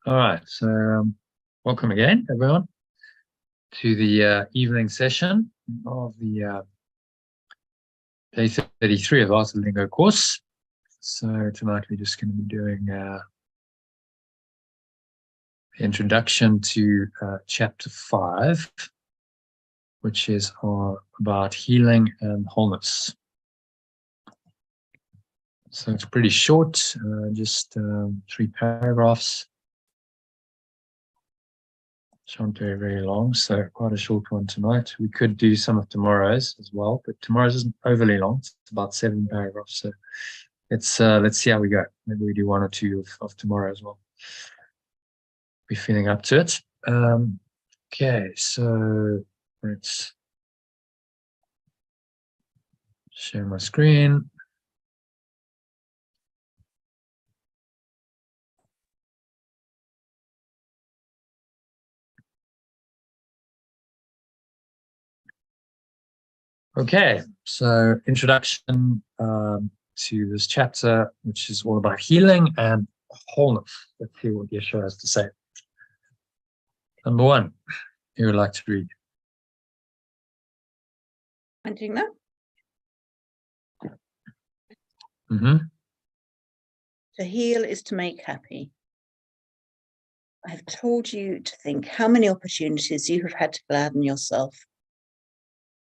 All right, so welcome again, everyone, to the evening session of the day 33 of the Art of Lingo course. So tonight we're just going to be doing the introduction to chapter 5, which is about healing and wholeness. So it's pretty short, just 3 paragraphs. It's not very, very long, so quite a short one tonight. We could do some of tomorrow's as well, but tomorrow's isn't overly long. It's about 7 paragraphs. So let's see how we go. Maybe we do 1 or 2 of tomorrow as well. Be feeling up to it. Okay, so let's share my screen. Okay, so introduction to this chapter, which is all about healing and wholeness. Let's see what Yeshua has to say. Number 1, who would like to read? I'm doing that. To heal is to make happy. I have told you to think how many opportunities you have had to gladden yourself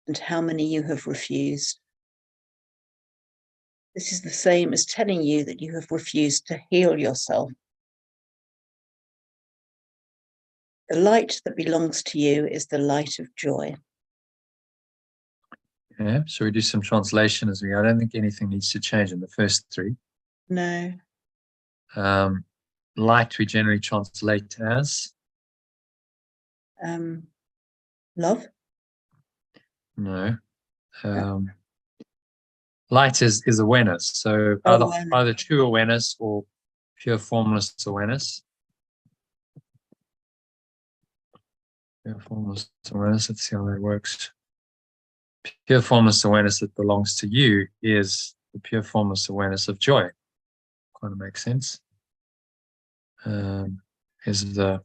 and how many you have refused. This is the same as telling you that you have refused to heal yourself. The light that belongs to you is the light of joy. Yeah, so we do some translation as we go. I don't think anything needs to change in the first 3. No. Light we generally translate as? Love? No. Light is awareness. So either true awareness or pure formless awareness. Pure formless awareness, let's see how that works. Pure formless awareness that belongs to you is the pure formless awareness of joy. Kind of makes sense. Is the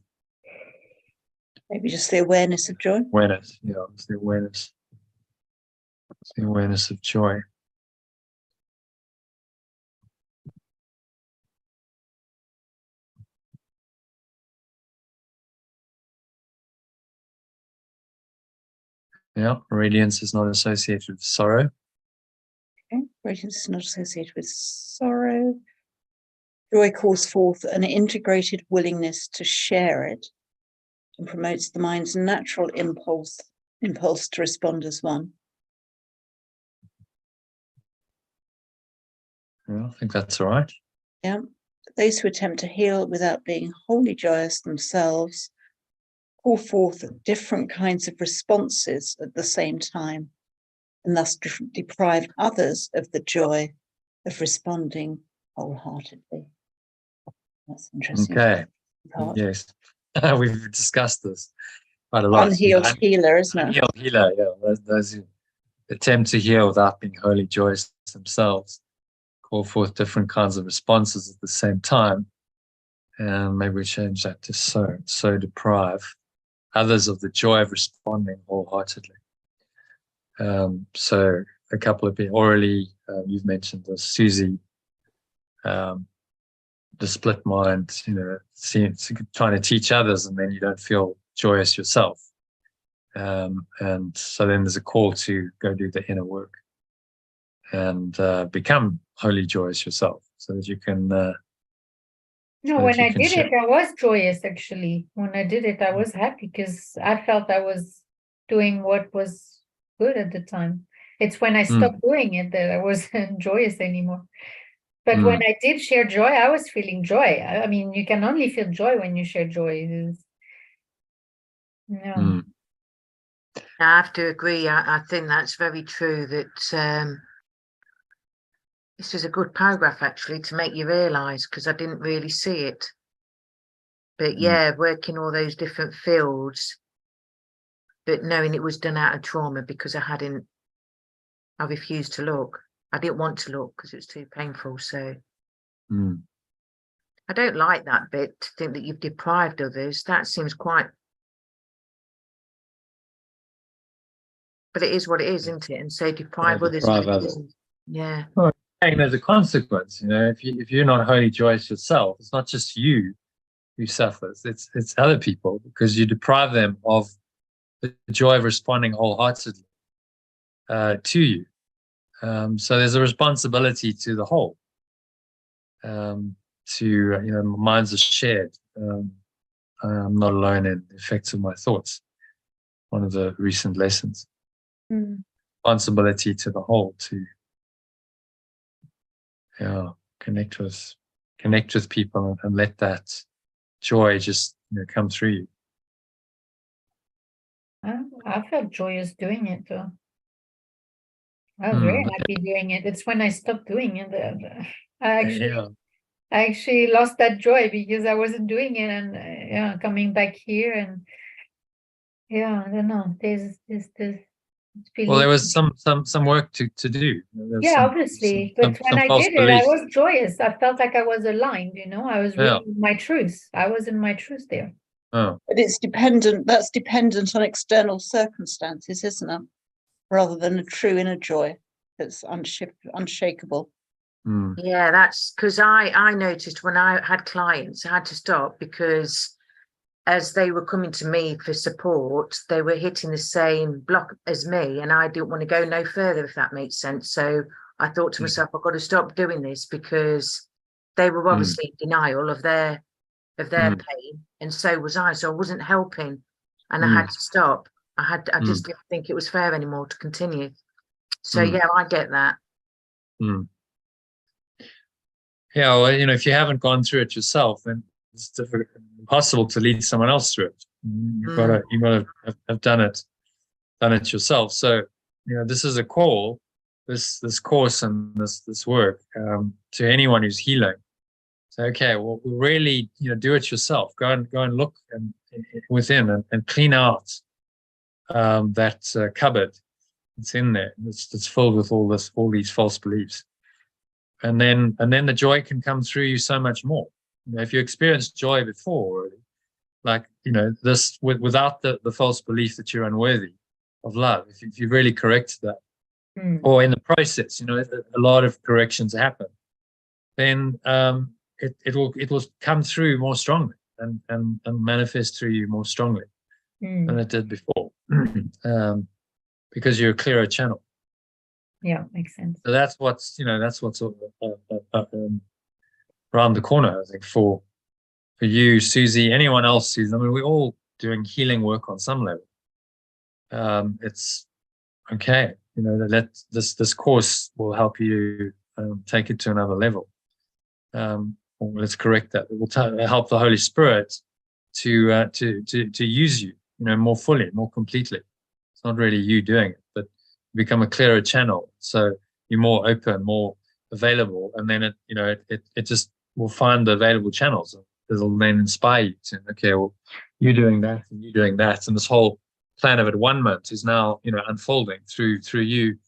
maybe just the awareness of joy? Awareness, yeah, it's the awareness. It's the awareness of joy. Yeah, radiance is not associated with sorrow. Okay, radiance is not associated with sorrow. Joy calls forth an integrated willingness to share it and promotes the mind's natural impulse to respond as one. Yeah, I think that's all right. Yeah. Those who attempt to heal without being wholly joyous themselves call forth different kinds of responses at the same time, and thus deprive others of the joy of responding wholeheartedly. That's interesting. Okay. Yes. We've discussed this quite a lot. Unhealed healer, isn't it? Unhealed healer, yeah. Those who attempt to heal without being wholly joyous themselves call forth different kinds of responses at the same time. And maybe we change that to so deprive others of the joy of responding wholeheartedly. So a couple of people orally, you've mentioned this, Susie, the split mind, trying to teach others and then you don't feel joyous yourself. And so then there's a call to go do the inner work and become wholly joyous yourself so that you can... No, when I did it, I was joyous, actually. When I did it, I was happy because I felt I was doing what was good at the time. It's when I stopped doing it that I wasn't joyous anymore. But when I did share joy, I was feeling joy. I mean, you can only feel joy when you share joy. I have to agree. I think that's very true that this is a good paragraph, actually, to make you realise, because I didn't really see it. But yeah, working all those different fields, but knowing it was done out of trauma because I refused to look. I didn't want to look because it was too painful. So I don't like that bit, to think that you've deprived others. That seems quite, but it is what it is, isn't it? And so deprive others. Deprive others. Yeah. Well, there's a consequence, if you're not wholly joyous yourself, it's not just you who suffers, it's other people, because you deprive them of the joy of responding wholeheartedly to you. So there's a responsibility to the whole. Minds are shared. I'm not alone in the effects of my thoughts. One of the recent lessons. Responsibility to the whole, to connect with people and let that joy just come through you. I felt joyous doing it though. I was very happy doing it. It's when I stopped doing it that I actually lost that joy, because I wasn't doing it, and coming back here, and I don't know. There's well, there was some work to do. Obviously, but when I did it, I was joyous. I felt like I was aligned. I was really in my truth. I was in my truth there. Oh. But it's dependent. That's dependent on external circumstances, isn't it? Rather than a true inner joy that's unshakable. Yeah, that's because I noticed when I had clients, I had to stop, because as they were coming to me for support, they were hitting the same block as me, and I didn't want to go no further, if that makes sense. So I thought to myself, I've got to stop doing this, because they were obviously in denial of their pain, and so was I. So I wasn't helping, and I had to stop. I just didn't think it was fair anymore to continue. So I get that. Yeah, well, if you haven't gone through it yourself, then it's impossible to lead someone else through it. You've got to have done it yourself. So this is a call, this course and this work to anyone who's healing. So okay, well, really do it yourself. Go and look within and clean out that cupboard that's in there. It's filled with all these false beliefs. And then the joy can come through you so much more. If you experienced joy before, like this without the false belief that you're unworthy of love, if you've really corrected that, or in the process, a lot of corrections happen, then it will come through more strongly and manifest through you more strongly than it did before, because you're a clearer channel. Yeah, makes sense. So that's what's around the corner, I think, for you, Susie, anyone else who's, we're all doing healing work on some level. It's okay, that this course will help you take it to another level. Or let's correct that. It will help the Holy Spirit to use you, more fully, more completely. It's not really you doing it, but become a clearer channel, so you're more open, more available, and then it just will find the available channels. It'll then inspire you to, okay, well, you're doing that and you're doing that, and this whole plan of at-one-ment is now unfolding through you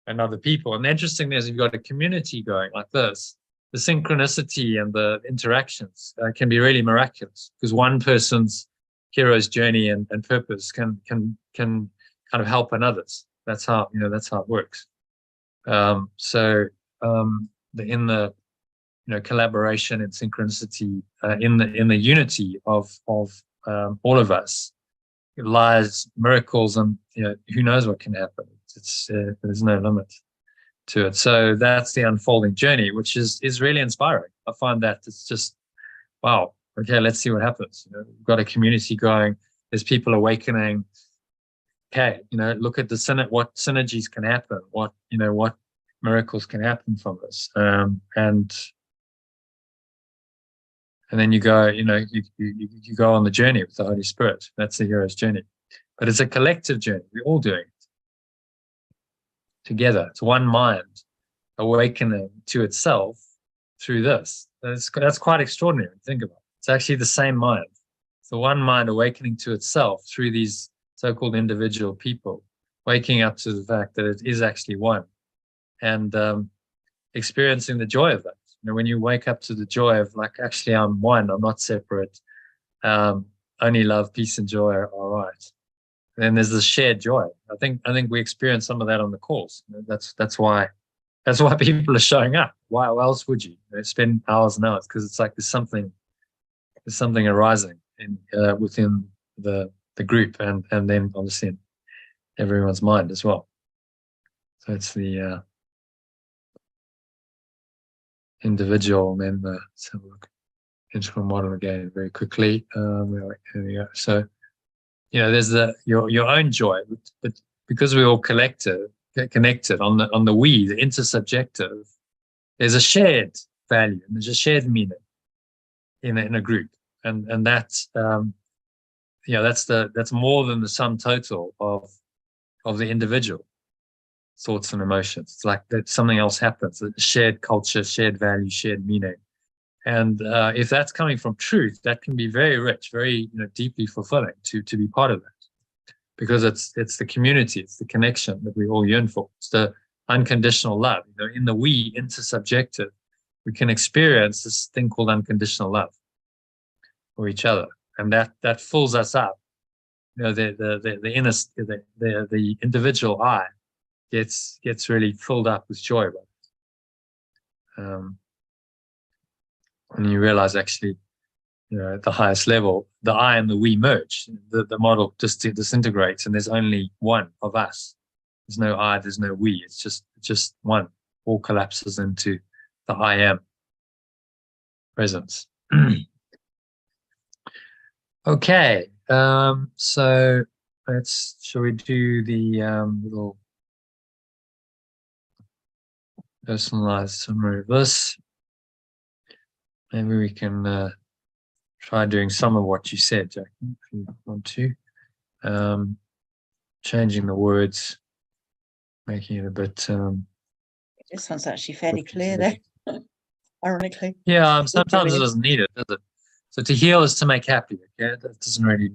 and other people. And the interesting thing is, if you've got a community going like this, the synchronicity and the interactions can be really miraculous, because one person's hero's journey and purpose can kind of help another's. That's how it works. So in the collaboration and synchronicity, in the unity of all of us, lies miracles, and who knows what can happen. There's no limit to it. So that's the unfolding journey, which is really inspiring. I find that it's just, wow, okay, let's see what happens. We've got a community going, there's people awakening. Okay, look at what synergies can happen, what miracles can happen from this, and then you go, you go on the journey with the Holy Spirit. That's the hero's journey, but it's a collective journey. We're all doing it together. It's one mind awakening to itself through this. That's quite extraordinary to think about. It's actually the same mind. It's the one mind awakening to itself through these so-called individual people, waking up to the fact that it is actually one, and experiencing the joy of that, when you wake up to the joy of like, actually, I'm one, I'm not separate. Only love, peace, and joy are right. Then there's the shared joy. I think we experience some of that on the calls. That's why people are showing up. Why else would you? Spend hours and hours? Because it's like there's something arising within the group, and then obviously in everyone's mind as well. So it's the individual, and then let's have a look. Integral model again very quickly. Here we go. So there's your own joy, but because we're all connected on the we, the intersubjective, there's a shared value and there's a shared meaning in a group, and that's that's more than the sum total of the individual thoughts and emotions. It's like that something else happens, a shared culture, shared value, shared meaning. And if that's coming from truth, that can be very rich, very deeply fulfilling to be part of that, because it's the community, it's the connection that we all yearn for. It's the unconditional love. In the we, intersubjective, we can experience this thing called unconditional love for each other, and that fills us up. The inner, the individual I gets really filled up with joy. And you realize actually, at the highest level, the I and the we merge. The model just disintegrates, and there's only one of us. There's no I, there's no we. It's just one. All collapses into the I am presence. Okay. So shall we do the little personalized summary of this? Maybe we can try doing some of what you said, Jackie, if you want to. Changing the words, making it a bit... This one's actually fairly clear there, ironically. Yeah, sometimes it doesn't need it, does it? So to heal is to make happy, okay? That doesn't really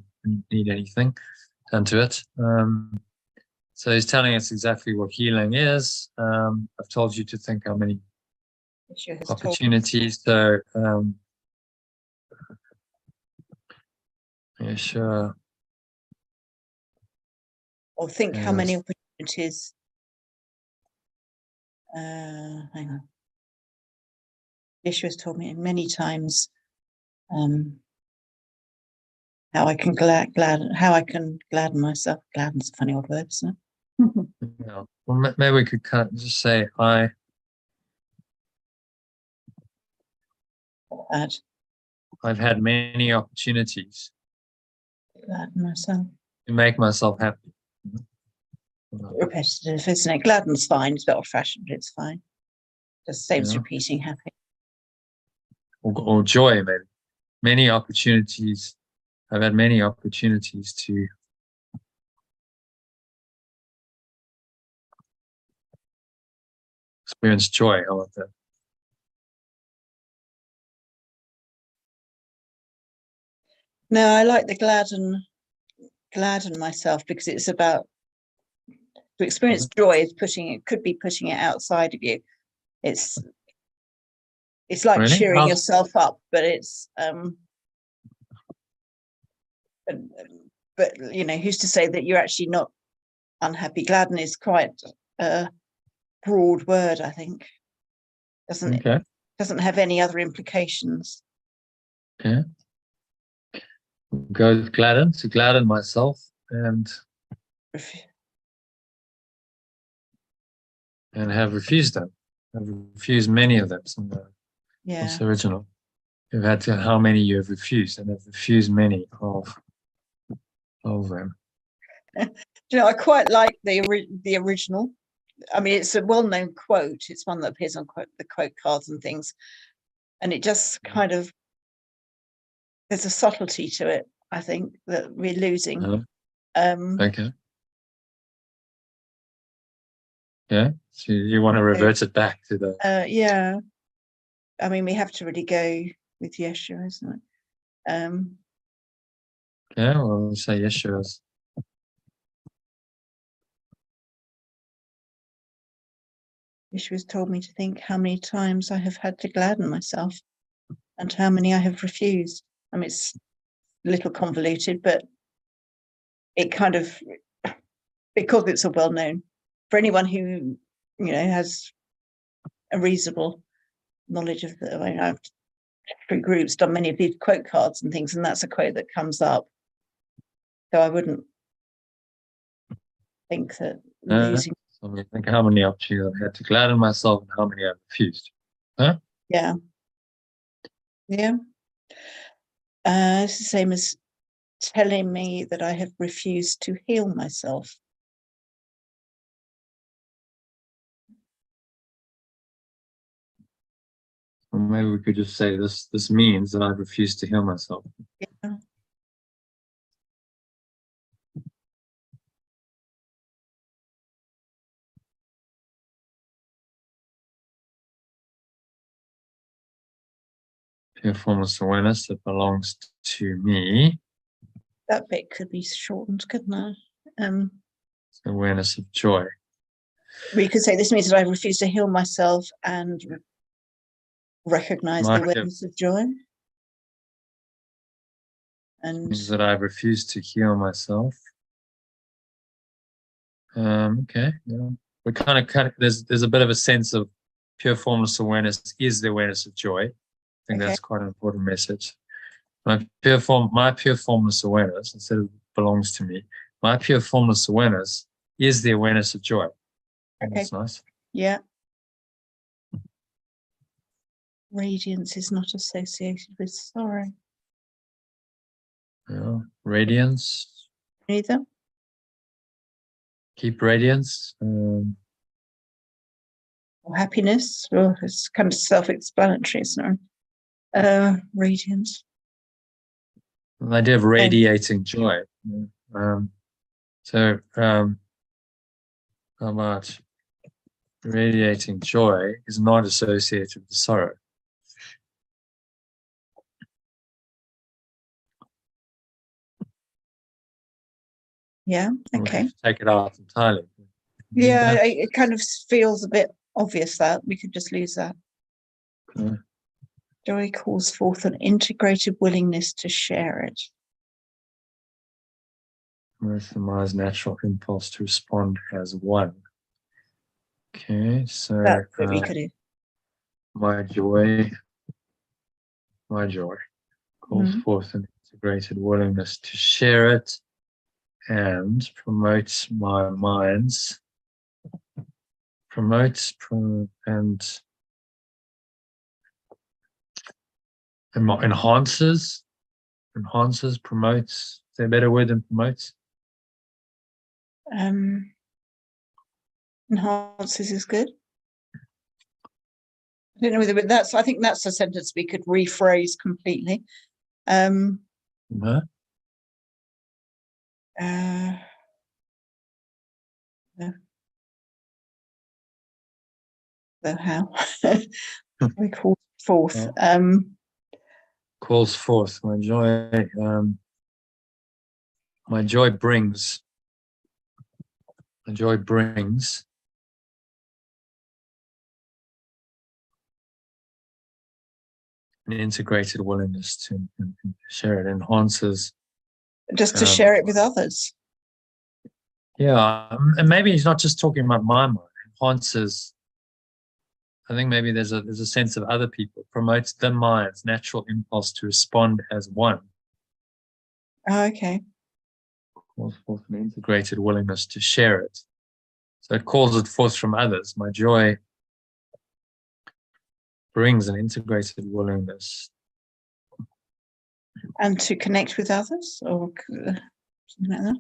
need anything done to it. So he's telling us exactly what healing is. I've told you to think how many opportunities. So, yeah, sure. Or think how many opportunities. Hang on. Yeshua's told me many times how I can gladden myself. Gladden's a funny old word, isn't it? Yeah. Well, maybe we could just say I've had many opportunities gladden myself to make myself happy. Repetitive, isn't it? Gladden's fine. It's a bit old-fashioned, but it's fine. Just saves repeating happy. Or joy, maybe. Many opportunities. I've had many opportunities to experience joy. How about that? No, I like the gladden myself, because it's about to experience joy is could be pushing it outside of you. It's like Really? cheering yourself up, but it's but who's to say that you're actually not unhappy? Gladden is quite a broad word, I think. Doesn't have any other implications. Okay. Go with gladden, to gladden myself, and have refused them. I've refused many of them. What's original? You've had to, how many you have refused, and I've refused many of them. I quite like the original. I mean, it's a well-known quote. It's one that appears on the quote cards and things, and it just kind of, there's a subtlety to it, I think, that we're losing. Okay. Yeah. So you want to revert it back to the. Yeah. I mean, we have to really go with Yeshua, isn't it? Yeah. Well, we'll say Yeshua's. She was told me to think how many times I have had to gladden myself and how many I have refused. I mean, it's a little convoluted, but it kind of, because it's a well-known, for anyone who, has a reasonable knowledge of I've through groups done many of these quote cards and things, and that's a quote that comes up. So I wouldn't think that losing. So I think how many opportunities I've had to gladden myself and how many I've refused. Huh? Yeah. Yeah. It's the same as telling me that I have refused to heal myself. Or maybe we could just say this means that I've refused to heal myself. Yeah. Pure formless awareness that belongs to me. That bit could be shortened, couldn't it? Awareness of joy. We could say this means that I refuse to heal myself and recognize the awareness of joy. And means that I've refused to heal myself. Okay, yeah. We kind of there's a bit of a sense of pure formless awareness is the awareness of joy. I think that's quite an important message. My pure formless awareness, instead of belongs to me, my pure formless awareness is the awareness of joy. That's nice. Yeah. Radiance is not associated with sorrow. Yeah. Radiance. Neither. Keep radiance. Or happiness. Well, it's kind of self-explanatory, isn't it? Radiance. The idea of radiating joy. So how about radiating joy is not associated with sorrow. Yeah, okay. Take it out entirely. Yeah, it kind of feels a bit obvious that we could just lose that. Okay. Joy calls forth an integrated willingness to share it. With the mind's natural impulse to respond as one. Okay, so That's what we could do. My joy calls forth an integrated willingness to share it and promotes my mind's enhances, promotes. Is there a better word than promotes? Enhances is good. I don't know whether I think that's a sentence we could rephrase completely. No. So how? We call forth. Calls forth my joy. My joy brings. My joy brings. An integrated willingness to share it. Enhances. Just to share it with others. Yeah, and maybe he's not just talking about my mind. Enhances. I think maybe there's a sense of other people. Promotes the mind's natural impulse to respond as one. Oh, okay. Calls forth an integrated willingness to share it. So it calls it forth from others. My joy brings an integrated willingness. And to connect with others, or something like that.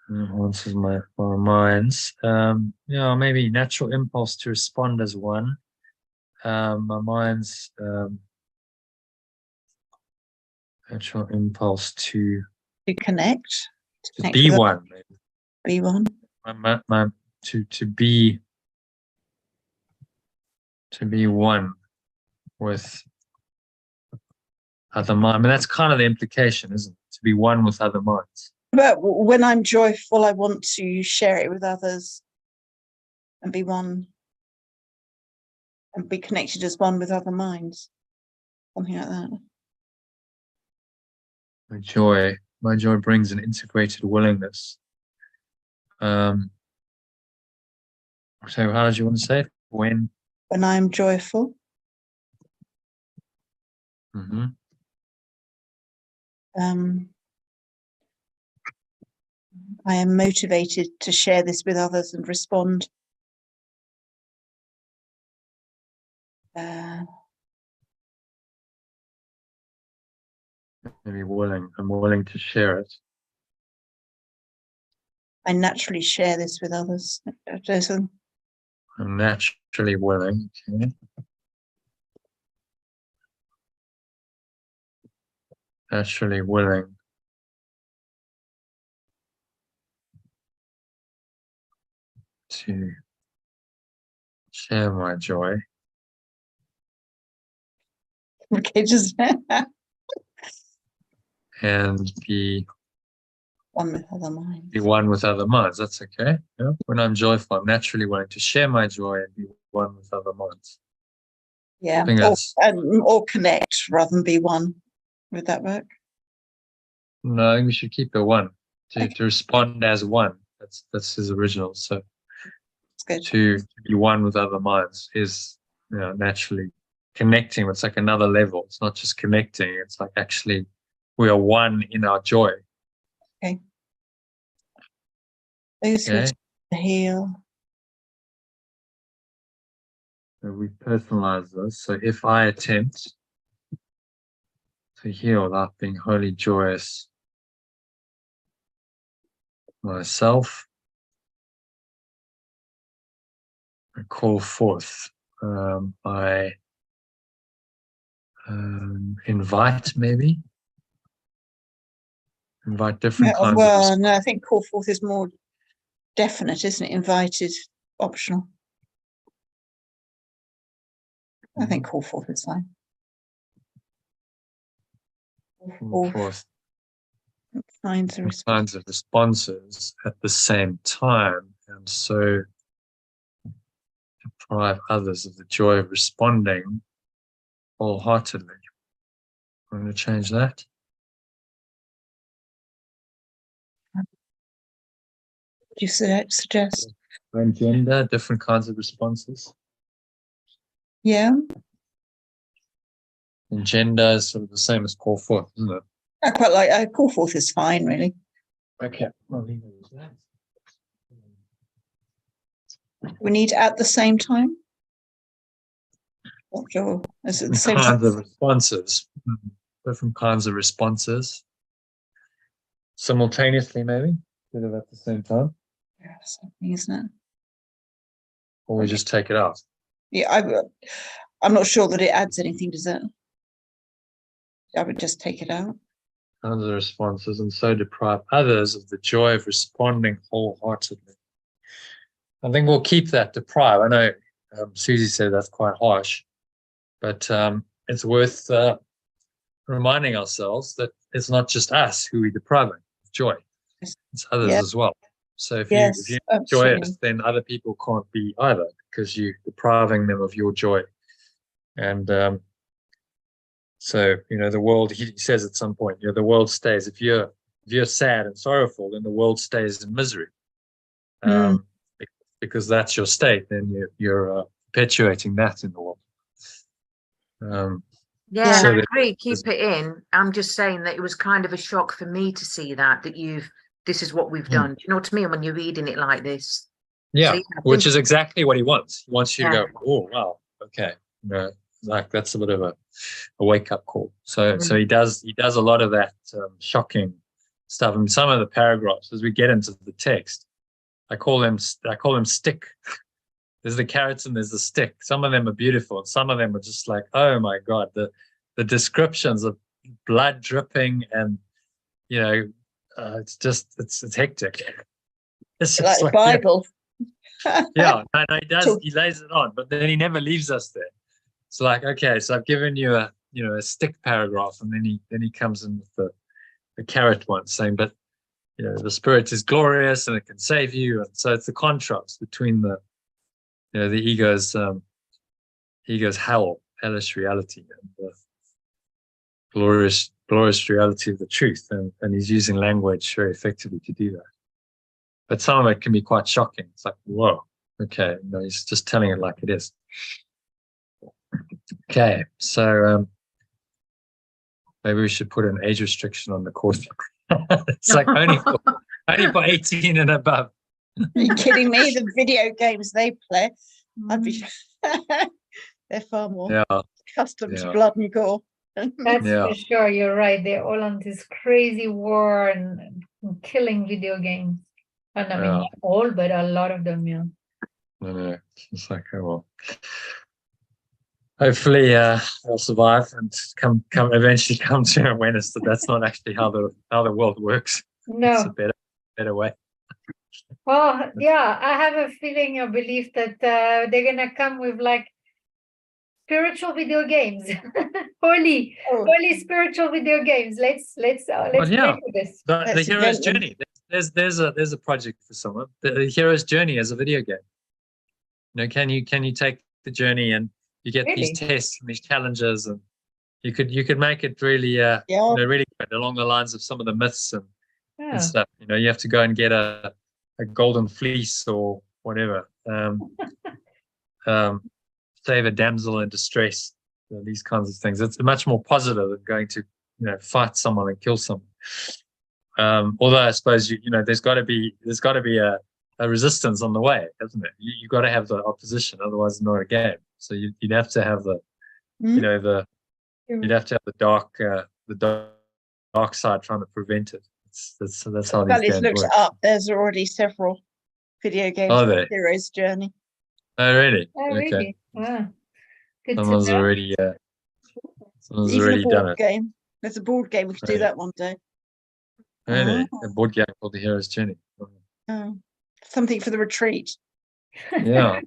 Enhances my minds. Yeah, maybe natural impulse to respond as one. My mind's natural impulse to connect. To be one. Maybe. Be one. To be one with other minds. I mean, that's kind of the implication, isn't it? To be one with other minds. But when I'm joyful, I want to share it with others. and be one, and be connected as one with other minds. Something like that. My joy brings an integrated willingness. So how did you want to say it? When I'm joyful, I am motivated to share this with others and respond maybe I'm willing to share it. I naturally share this with others. Jason? I'm naturally willing. Okay. Naturally willing to share my joy. Okay, just and be one with other minds. Be one with other minds. That's okay. Yeah? When I'm joyful, I'm naturally willing to share my joy and be one with other minds. Yeah, or connect rather than be one. Would that work? No, I think we should keep it one. To respond as one. That's his original. So to be one with other minds is, naturally connecting. It's like another level. It's not just connecting. It's like actually we are one in our joy. Okay. Those who heal. So we personalize this. So if I attempt to heal without being wholly joyous myself, I call forth. I invite different kinds of. No, I think call forth is more definite, isn't it? Invited, optional. I think call forth is fine. Call forth kinds of responses at the same time, and so deprive others of the joy of responding wholeheartedly. I'm going to change that. Do you suggest? And gender, different kinds of responses. Yeah. And gender is sort of the same as call forth, isn't it? I quite like call forth is fine, really. Okay. I'll leave it as that. We need at the same time. Not sure. Is it the same kinds of responses? Different kinds of responses. Simultaneously, maybe? Instead of at the same time? Yeah, something, isn't it? Or we just take it out? Yeah, I'm not sure that it adds anything, does it? I would just take it out. Kinds of responses, and so deprive others of the joy of responding wholeheartedly. I think we'll keep that deprive. I know Susie said that's quite harsh, but it's worth reminding ourselves that it's not just us who we're depriving of joy. It's others as well. So if you're joyous, then other people can't be either, because you're depriving them of your joy. And so, the world, he says at some point, the world stays, if you're sad and sorrowful, then the world stays in misery. Because that's your state, then you're perpetuating that in the world. And I agree, keep it in. I'm just saying that it was kind of a shock for me to see that this is what we've done. Do you know what I mean? When you're reading it like this. Yeah, so, which is exactly what he wants. He wants you to go, oh, wow, okay. Like that's a bit of a wake-up call. So he does a lot of that shocking stuff. And some of the paragraphs, as we get into the text, I call them stick. There's the carrots and there's the stick. Some of them are beautiful, and some of them are just like, oh my God, the descriptions of blood dripping, and it's hectic. It's just like Bible. Yeah, no, he does. He lays it on, but then he never leaves us there. It's like, okay, so I've given you a stick paragraph, and then he comes in with the carrot one, saying, but the Spirit is glorious and it can save you. And so it's the contrast between the the ego's hellish reality, and the glorious reality of the truth, and he's using language very effectively to do that. But some of it can be quite shocking. It's like, whoa, okay, he's just telling it like it is. Okay, so maybe we should put an age restriction on the course. It's like only for 18 and above. Are you kidding me? The video games they play, I'd be they're far more accustomed to blood and gore. That's for sure. You're right. They're all on this crazy war and killing video games. And I mean, not all, but a lot of them, yeah. I know. It's like, oh well. Hopefully, they'll survive and eventually come to awareness that that's not actually how the world works. No, it's a better way. Oh yeah, I have a feeling or belief that they're gonna come with like spiritual video games, holy spiritual video games. Let's pray for this. The hero's journey. There's a project for someone. The hero's journey as a video game. Can you take the journey and you get these tests and these challenges, and you could make it really really good along the lines of some of the myths and stuff. You have to go and get a golden fleece or whatever. Save a damsel in distress. These kinds of things. It's much more positive than going to fight someone and kill someone. Although I suppose there's got to be a resistance on the way, hasn't it? You got to have the opposition, otherwise it's not a game. So you'd have to have you'd have to have the dark side trying to prevent it. That's how these games looked work. it up. There's already several video games Are for there? Hero's Journey. Oh really? Oh, Okay. really? Wow. Good Someone's to know. already Even already a board done it. game. There's a board game. We could do that one day. Really? A board game called The Hero's Journey. Something for the retreat. Yeah.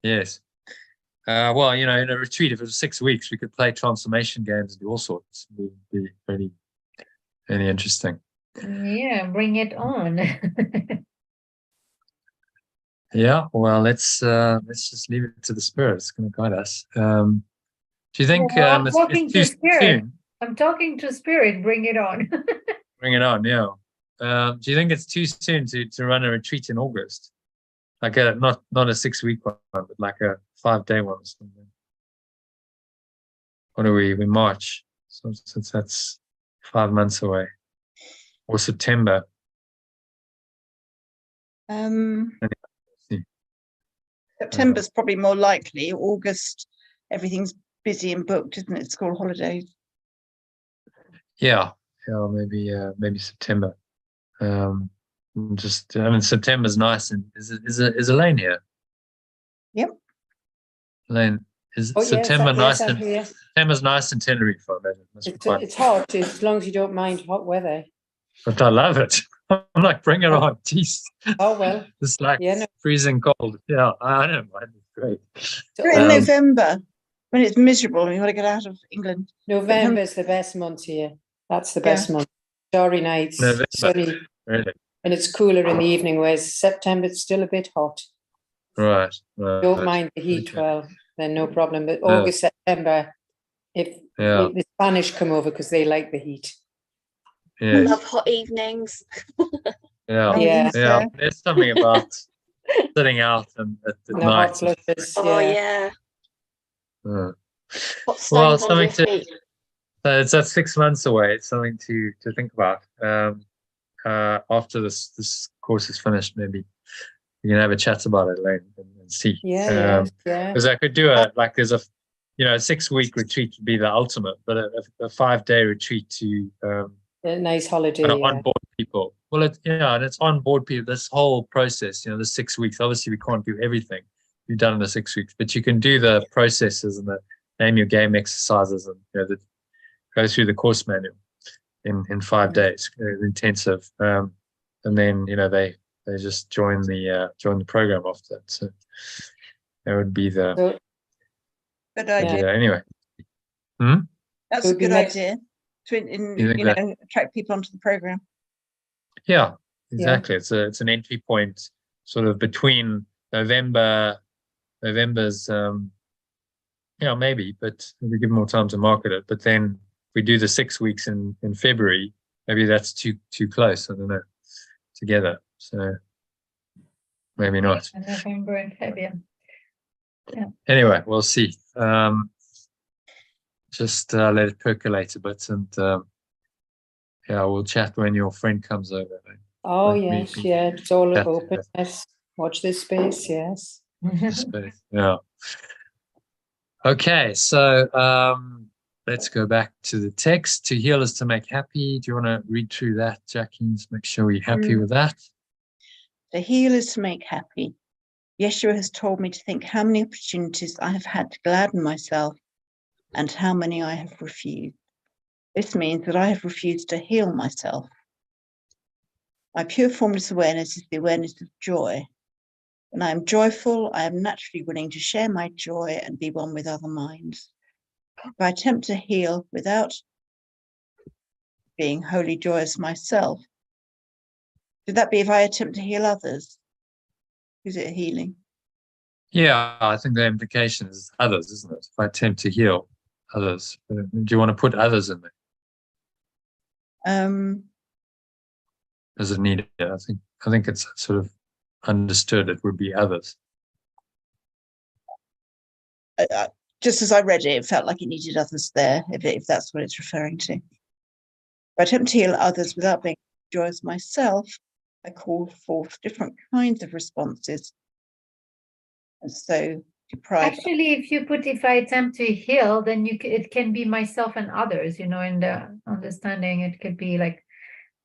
Yes. Well, in a retreat, if it was 6 weeks, we could play transformation games and do all sorts. It'd be really, really interesting. Yeah, bring it on. Yeah. Well, let's just leave it to the spirit. It's going to guide us. Do you think I'm it's talking too to spirit. soon? I'm talking to spirit. Bring it on. Bring it on. Yeah. Do you think it's too soon to run a retreat in August? Like not a 6-week one, but like a 5-day one or something. What are we March? So since that's 5 months away. Or September. September's probably more likely. August, everything's busy and booked, isn't it? School holidays. Yeah, maybe September. September's nice. And is Elaine here? Yep. Elaine, September nice? Yes, I'm here. September's nice in Tenerife, I imagine. It's hot, as long as you don't mind hot weather. But I love it. I'm like, bring it on. Jeez. Oh, well. It's like freezing cold. Yeah, I don't mind. It's great. Do it in November, when it's miserable and you want to get out of England. November's the best month here. That's the best month. Starry nights, sunny. Really? And it's cooler in the evening, whereas September it's still a bit hot. Right. Don't mind the heat, well, then no problem. But August, September, if the Spanish come over because they like the heat. Yeah. I love hot evenings. Yeah. There's something about sitting out and at the night. Hot flushes, Oh yeah. Hot Well, stones on your something feet. So it's 6 months away. It's something to think about. After this course is finished, maybe you can have a chat about it later and see. Because I could do there's a 6-week retreat would be the ultimate, but a 5-day retreat to a nice holiday. Onboard people. Well, and it's onboard people. This whole process, the 6 weeks. Obviously, we can't do everything you've done in the 6 weeks, but you can do the processes and the name your game exercises and go through the course manual in 5 days, intensive. And then they just join the program after that. So that would be the good idea. Anyway. That's a good idea. To attract people onto the program. Yeah, exactly. It's an entry point sort of between November's, maybe, but we give more time to market it. But then we do the 6 weeks in February, maybe that's too close. I don't know, together. So maybe not. November and February. Yeah. Anyway, we'll see. Just let it percolate a bit, and we'll chat when your friend comes over. Oh, yes, it's all open. Yes. Watch this space, yes. Space, yeah. Okay, so let's go back to the text. To heal is to make happy. Do you want to read through that, Jackie? Just make sure we're happy with that. To heal is to make happy. Yeshua has told me to think how many opportunities I have had to gladden myself and how many I have refused. This means that I have refused to heal myself. My pure formless awareness is the awareness of joy. When I am joyful, I am naturally willing to share my joy and be one with other minds. If I attempt to heal without being wholly joyous myself, should that be if I attempt to heal others? Is it healing? Yeah, I think the implication is others, isn't it? If I attempt to heal others, do you want to put others in there? Does it need it? I think it's sort of understood it would be others. Just as I read it, it felt like it needed others there, if that's what it's referring to. If I attempt to heal others without being joyous myself, I call forth different kinds of responses. And so deprive. Actually, if I attempt to heal, then it can be myself and others, in the understanding. It could be like,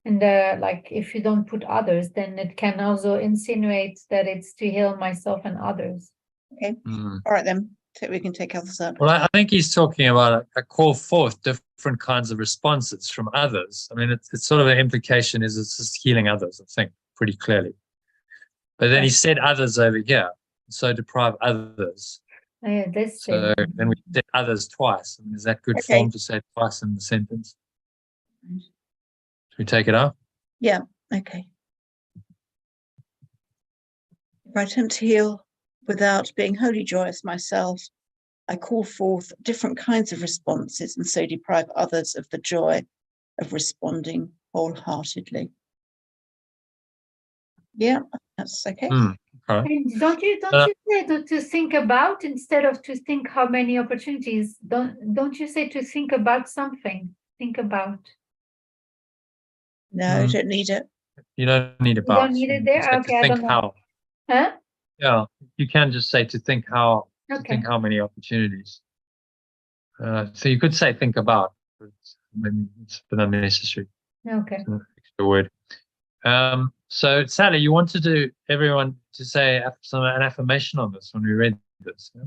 like if you don't put others, then it can also insinuate that it's to heal myself and others. Okay. All right, then. So we can take others up. Well, I think he's talking about a call forth different kinds of responses from others. I mean, it's sort of an implication is it's just healing others, I think, pretty clearly. But then he said others over here, so deprive others. So then we said others twice. I mean, is that good form to say twice in the sentence? Should we take it up? Yeah, okay. If I attempt to heal without being wholly joyous myself, I call forth different kinds of responses and so deprive others of the joy of responding wholeheartedly. Yeah, that's okay. Okay. And don't you say to think about instead of to think how many opportunities? Don't you say to think about something? Think about. No, you don't need it. You don't need about. You don't need it there? Okay, I don't know. How. Huh? Yeah, you can just say to think how. To think how many opportunities. So you could say think about, but it's been unnecessary. Okay. It's an extra word. So Sally, you wanted everyone to say an affirmation on this when we read this. Yeah?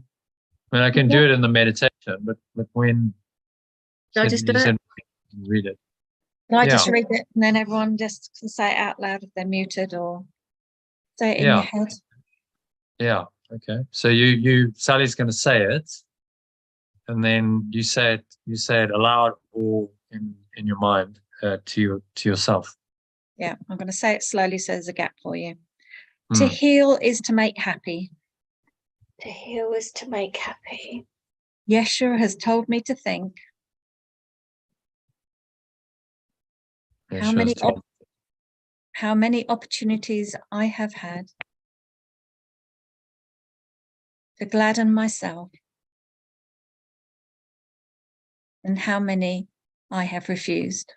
I mean, I can do it in the meditation, but when I just do it? Read it. Can I just read it and then everyone just can say it out loud if they're muted or say it in your head? Yeah. Okay. So Sally's going to say it, and then you say it aloud or in your mind to yourself. Yeah, I'm going to say it slowly so there's a gap for you. To heal is to make happy. To heal is to make happy. Yeshua has told me to think. How many opportunities I have had to gladden myself and how many I have refused.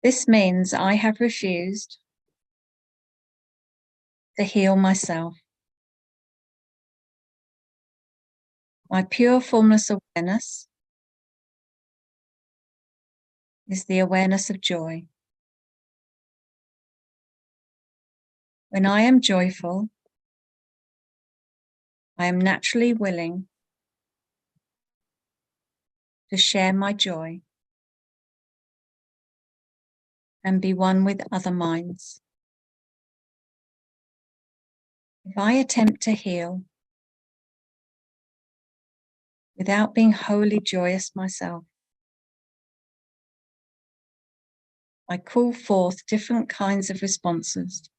This means I have refused to heal myself. My pure formless awareness is the awareness of joy. When I am joyful, I am naturally willing to share my joy and be one with other minds. If I attempt to heal without being wholly joyous myself, I call forth different kinds of responses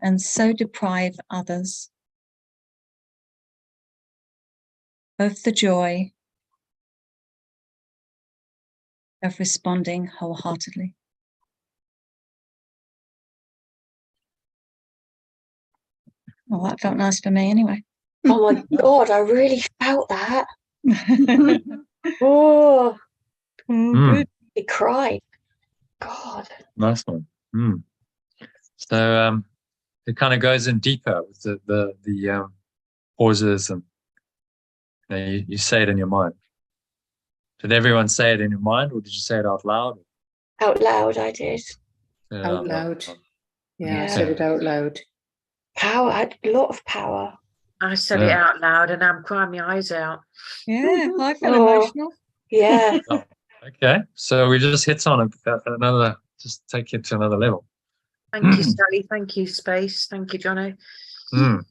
and so deprive others of the joy of responding wholeheartedly. Well, that felt nice for me anyway. Oh my God, I really felt that. Oh, Good. he cried. God. Nice one. So it kind of goes in deeper with the pauses, and you say it in your mind. Did everyone say it in your mind, or did you say it out loud? Out loud, I did. Out loud. Yeah, I Yeah. said it out loud. Power, had a lot of power. I said it out loud and I'm crying my eyes out. Yeah, I feel emotional. Yeah. Oh, okay, so we just hit on another, just take it to another level. Thank you, Sally. Thank you, Space. Thank you, Johnny. So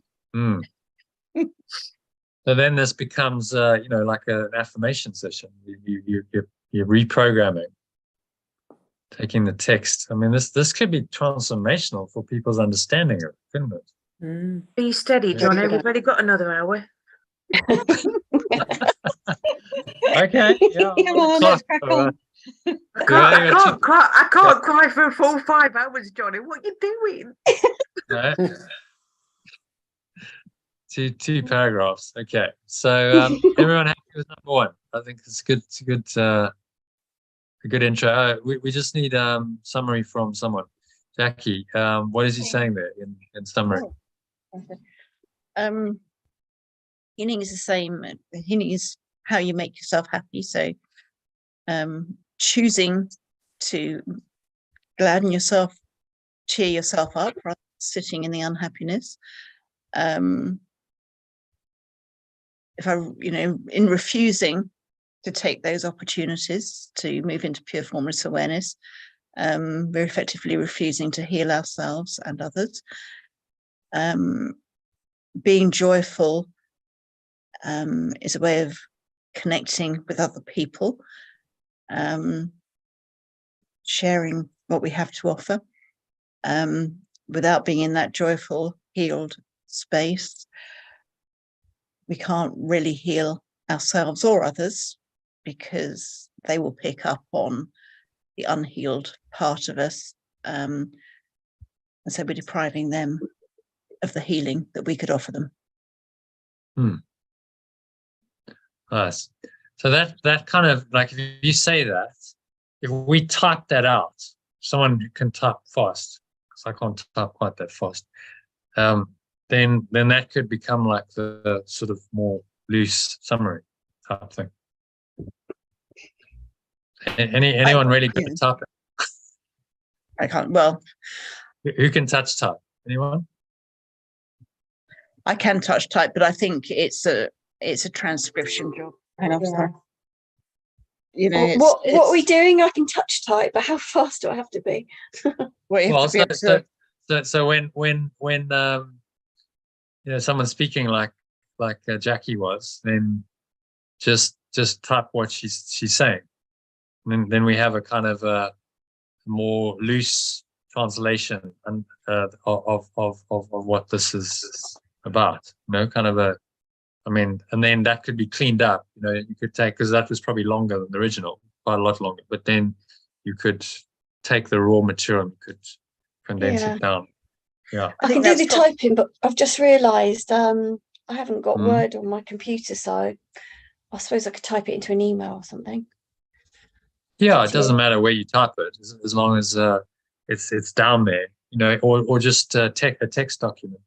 then this becomes, like an affirmation session. You're reprogramming, taking the text. I mean, this could be transformational for people's understanding of it, couldn't it? Be steady, Johnny. We've already got another hour. Okay. Yeah. Come on, let's crack on. I can't cry for a full 5 hours, Johnny. What are you doing? Right. Two paragraphs. Okay. So everyone happy with number one? I think it's good. It's a good intro. We just need summary from someone. Jackie, what is he saying there in summary? Healing is the same. Healing is how you make yourself happy. So choosing to gladden yourself, cheer yourself up, rather than sitting in the unhappiness. If in refusing to take those opportunities to move into pure formless awareness, we're effectively refusing to heal ourselves and others. Being joyful is a way of connecting with other people, sharing what we have to offer, without being in that joyful, healed space. We can't really heal ourselves or others because they will pick up on the unhealed part of us. And so we're depriving them of the healing that we could offer them. Nice. So that kind of, like, if you say that, if we type that out, someone who can type fast, because I can't type quite that fast, then that could become like the sort of more loose summary type thing. Anyone really good at typing? I can't. Well, who can touch type? Anyone? I can touch type, but I think it's a transcription job. What are we doing? I can touch type, but how fast do I have to be? So when someone's speaking like Jackie was, then just type what she's saying, and then we have a kind of a more loose translation and of what this is about. Kind of a. I mean, and then that could be cleaned up. You could take, because that was probably longer than the original, quite a lot longer. But then you could take the raw material and you could condense it down. Yeah, I can do the typing, but I've just realised I haven't got Word on my computer, so I suppose I could type it into an email or something. Yeah, it doesn't matter where you type it, as long as it's down there. Or just a text document.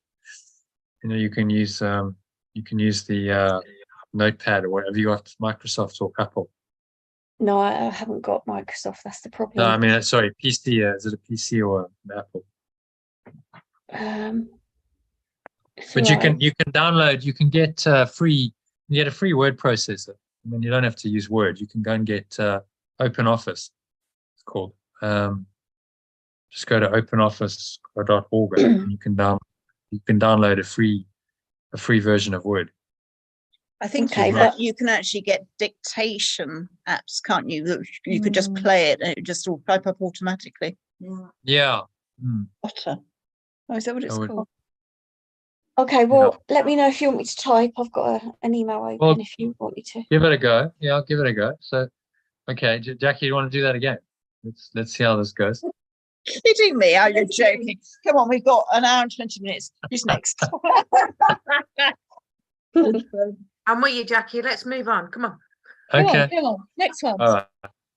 You can use the Notepad or whatever. You got Microsoft or Apple? No, I haven't got Microsoft. That's the problem. No, I mean, sorry, PC. Is it a PC or an Apple? But you can download. You can get free. You get a free word processor. I mean, you don't have to use Word. You can go and get Open Office. It's called. Just go to openoffice.org and you can download a free version of Word. I think you can actually get dictation apps, can't you? You could just play it and it just will type up automatically. Yeah. Otter. Oh, is that what it's called? Okay, well, let me know if you want me to type. I've got an email open if you want me to. Give it a go. Yeah, I'll give it a go. So, okay, Jackie, you want to do that again? Let's see how this goes. Kidding me? Are you joking? Come on, we've got an hour and 20 minutes. Who's next? I'm with you, Jackie. Let's move on. Come on. Okay. Come on. Next one. All right.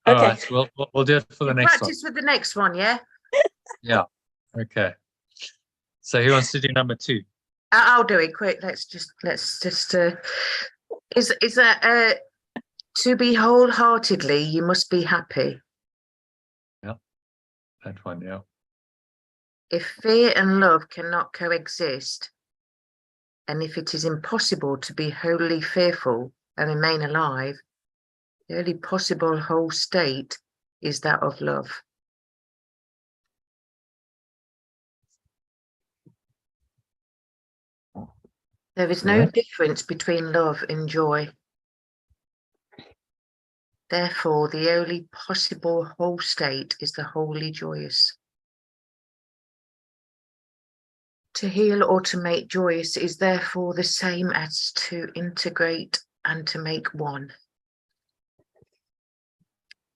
All right. We'll do it for the next one. Practice with the next one, yeah? Yeah. Okay. So who wants to do number 2? I'll do it quick. Let's just is that to be wholeheartedly you must be happy. Yeah, that one. Yeah. If fear and love cannot coexist, and if it is impossible to be wholly fearful and remain alive, the only possible whole state is that of love. There is no difference between love and joy. Therefore, the only possible whole state is the wholly joyous. To heal or to make joyous is therefore the same as to integrate and to make one.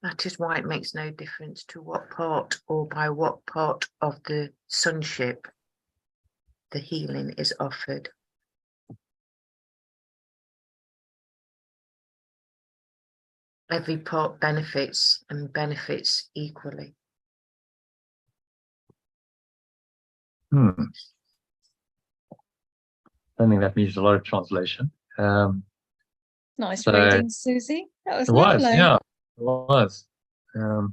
That is why it makes no difference to what part or by what part of the sonship the healing is offered. Every part benefits and benefits equally. I don't think that needs a lot of translation. Nice reading, Susie. That was it lovely. was, yeah, it was. To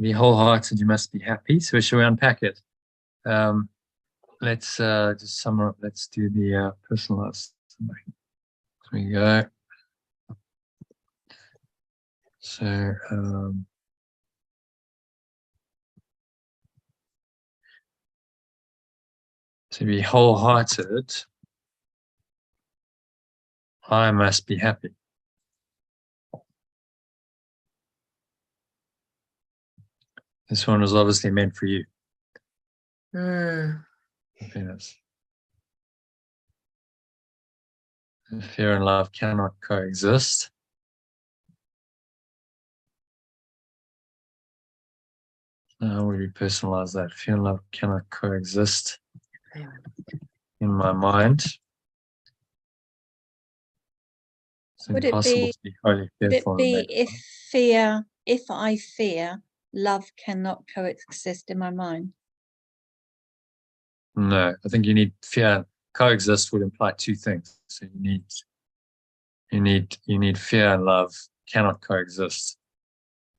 be wholehearted, you must be happy. So shall we unpack it? Let's just sum up. Let's do the personalized summary. Here we go. So to be wholehearted, I must be happy. This one was obviously meant for you. Happiness. Fear and love cannot coexist. How would we personalize that? Fear and love cannot coexist in my mind. It's Would it impossible be, to be highly fearful. would it be if I fear, love cannot coexist in my mind? No, I think you need fear. Coexist would imply 2 things. So you need fear and love cannot coexist.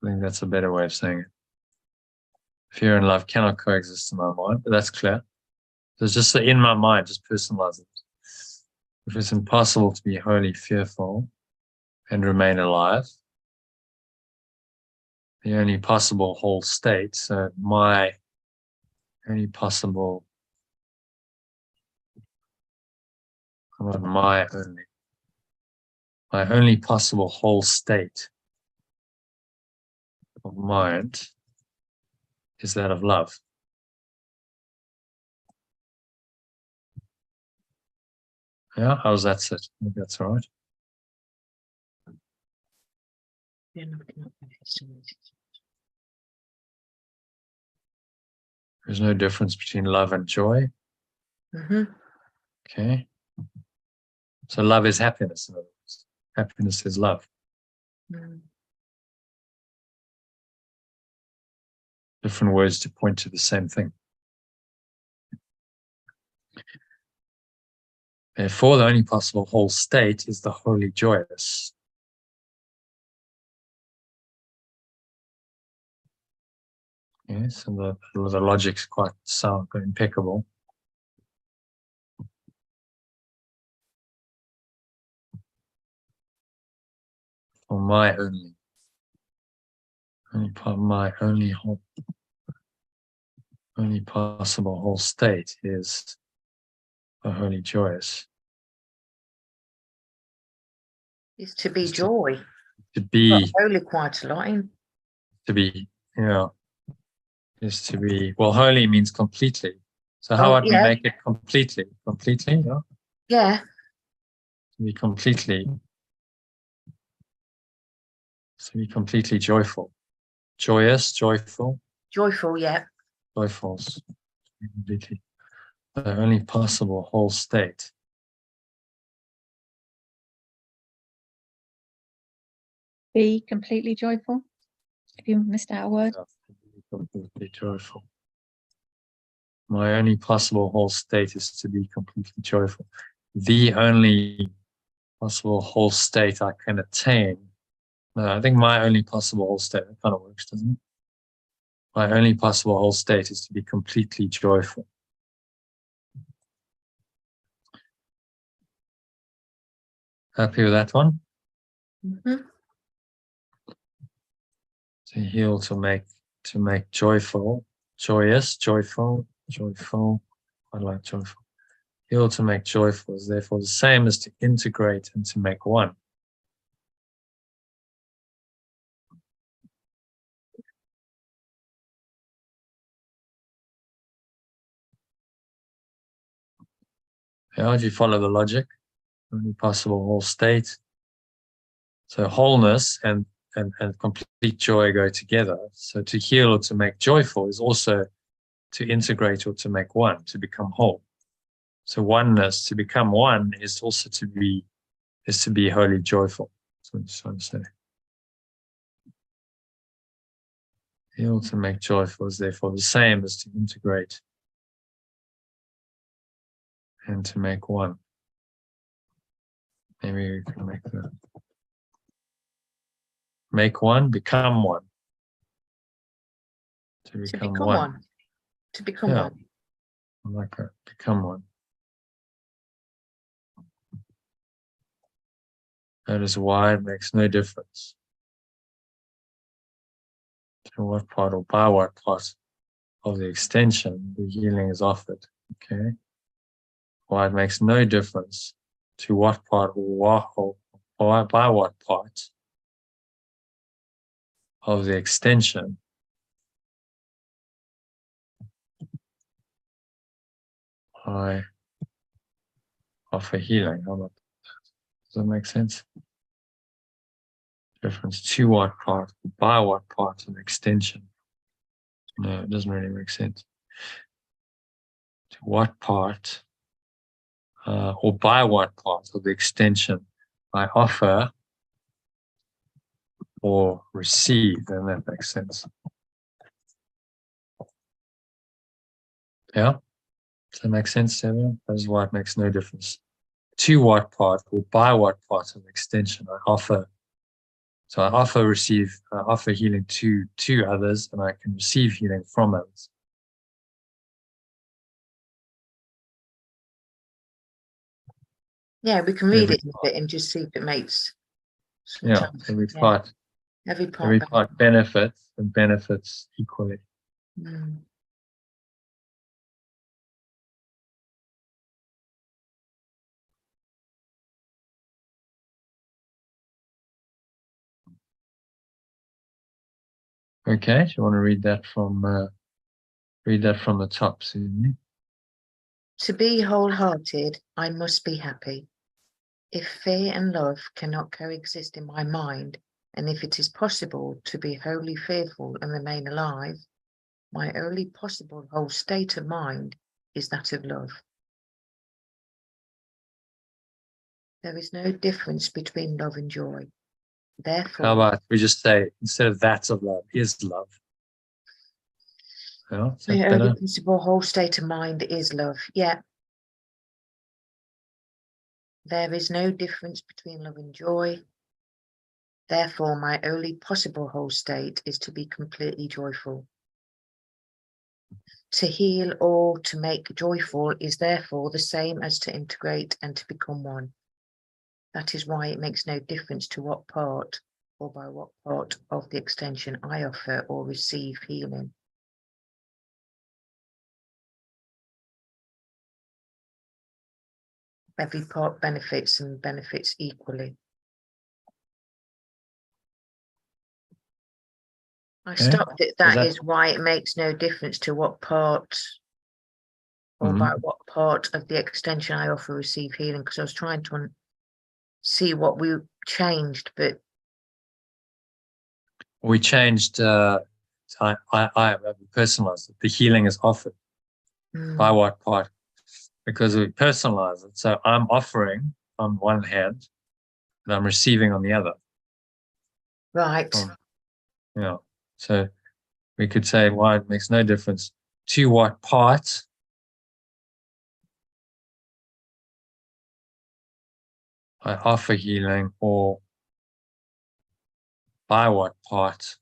I think that's a better way of saying it. Fear and love cannot coexist in my mind, but that's clear. So it's just in my mind, just personalize it. If it's impossible to be wholly fearful and remain alive, the only possible whole state, so my only possible, my only possible whole state of mind is that of love. Yeah, how's that sit? I think that's all right. There's no difference between love and joy. Okay. So love is happiness, in other words. Happiness is love. Different words to point to the same thing. Therefore, the only possible whole state is the wholly joyous. Yes, and the logic's quite sound, but impeccable. For my only possible whole state is the wholly joyous. Is to be joy. To be holy quite a lot in. To be, yeah. Is to be, well, wholly means completely. So how would we make it completely? Completely, yeah? Yeah. To be completely joyful. Joyous, joyful. Joyful, yeah. Joyfuls. Completely. The only possible whole state. Be completely joyful. If you missed out a word. Be completely joyful. My only possible whole state is to be completely joyful. The only possible whole state I can attain. No, I think my only possible whole state, that kind of works, doesn't it? My only possible whole state is to be completely joyful. Happy with that one? Mm-hmm. To heal, to make joyful, joyous, joyful. I like joyful. Heal, to make joyful is therefore the same as to integrate and to make one. How do you follow the logic? Only possible whole state. So wholeness and complete joy go together. So to heal or to make joyful is also to integrate or to make one, to become whole. So oneness, to become one, is also to be wholly joyful. That's what I'm trying to say. Heal, to make joyful is therefore the same as to integrate and to make one. Maybe we can make that. Make one, become one. To become one. To become one. I like that. Become one. That is why it makes no difference to what part or by what part of the extension the healing is offered. Okay. Why it makes no difference to what part or by what part of the extension I offer healing. How about that? Does that make sense? Difference to what part, by what part of the extension? No, it doesn't really make sense. To what part or by what part of the extension I offer or receive, and that makes sense. Yeah? Does that make sense to everyone? That is why it makes no difference. To what part or by what part of the extension I offer. So I offer healing to others, and I can receive healing from others. Yeah, we can read it a bit and just see if it makes. Every part benefits and benefits equally. Mm. Okay, do you want to read that from the top, Susan? To be wholehearted, I must be happy. If fear and love cannot coexist in my mind, and if it is possible to be wholly fearful and remain alive, my only possible whole state of mind is that of love. There is no difference between love and joy. Therefore, how about we just say, instead of that of love, is love? Yeah, is that my better? only possible whole state of mind is love. Yeah. There is no difference between love and joy. Therefore, my only possible whole state is to be completely joyful. To heal or to make joyful is therefore the same as to integrate and to become one. That is why it makes no difference to what part or by what part of the extension I offer or receive healing. Every part benefits and benefits equally. I stopped it. That is why it makes no difference to what part or by what part of the extension I offer receive healing, because I was trying to see what we changed, but we changed. I personalized it. The healing is offered by what part, because we personalize it. So I'm offering on one hand, and I'm receiving on the other. Right. Yeah. So we could say, why it makes no difference to what part I offer healing, or by what part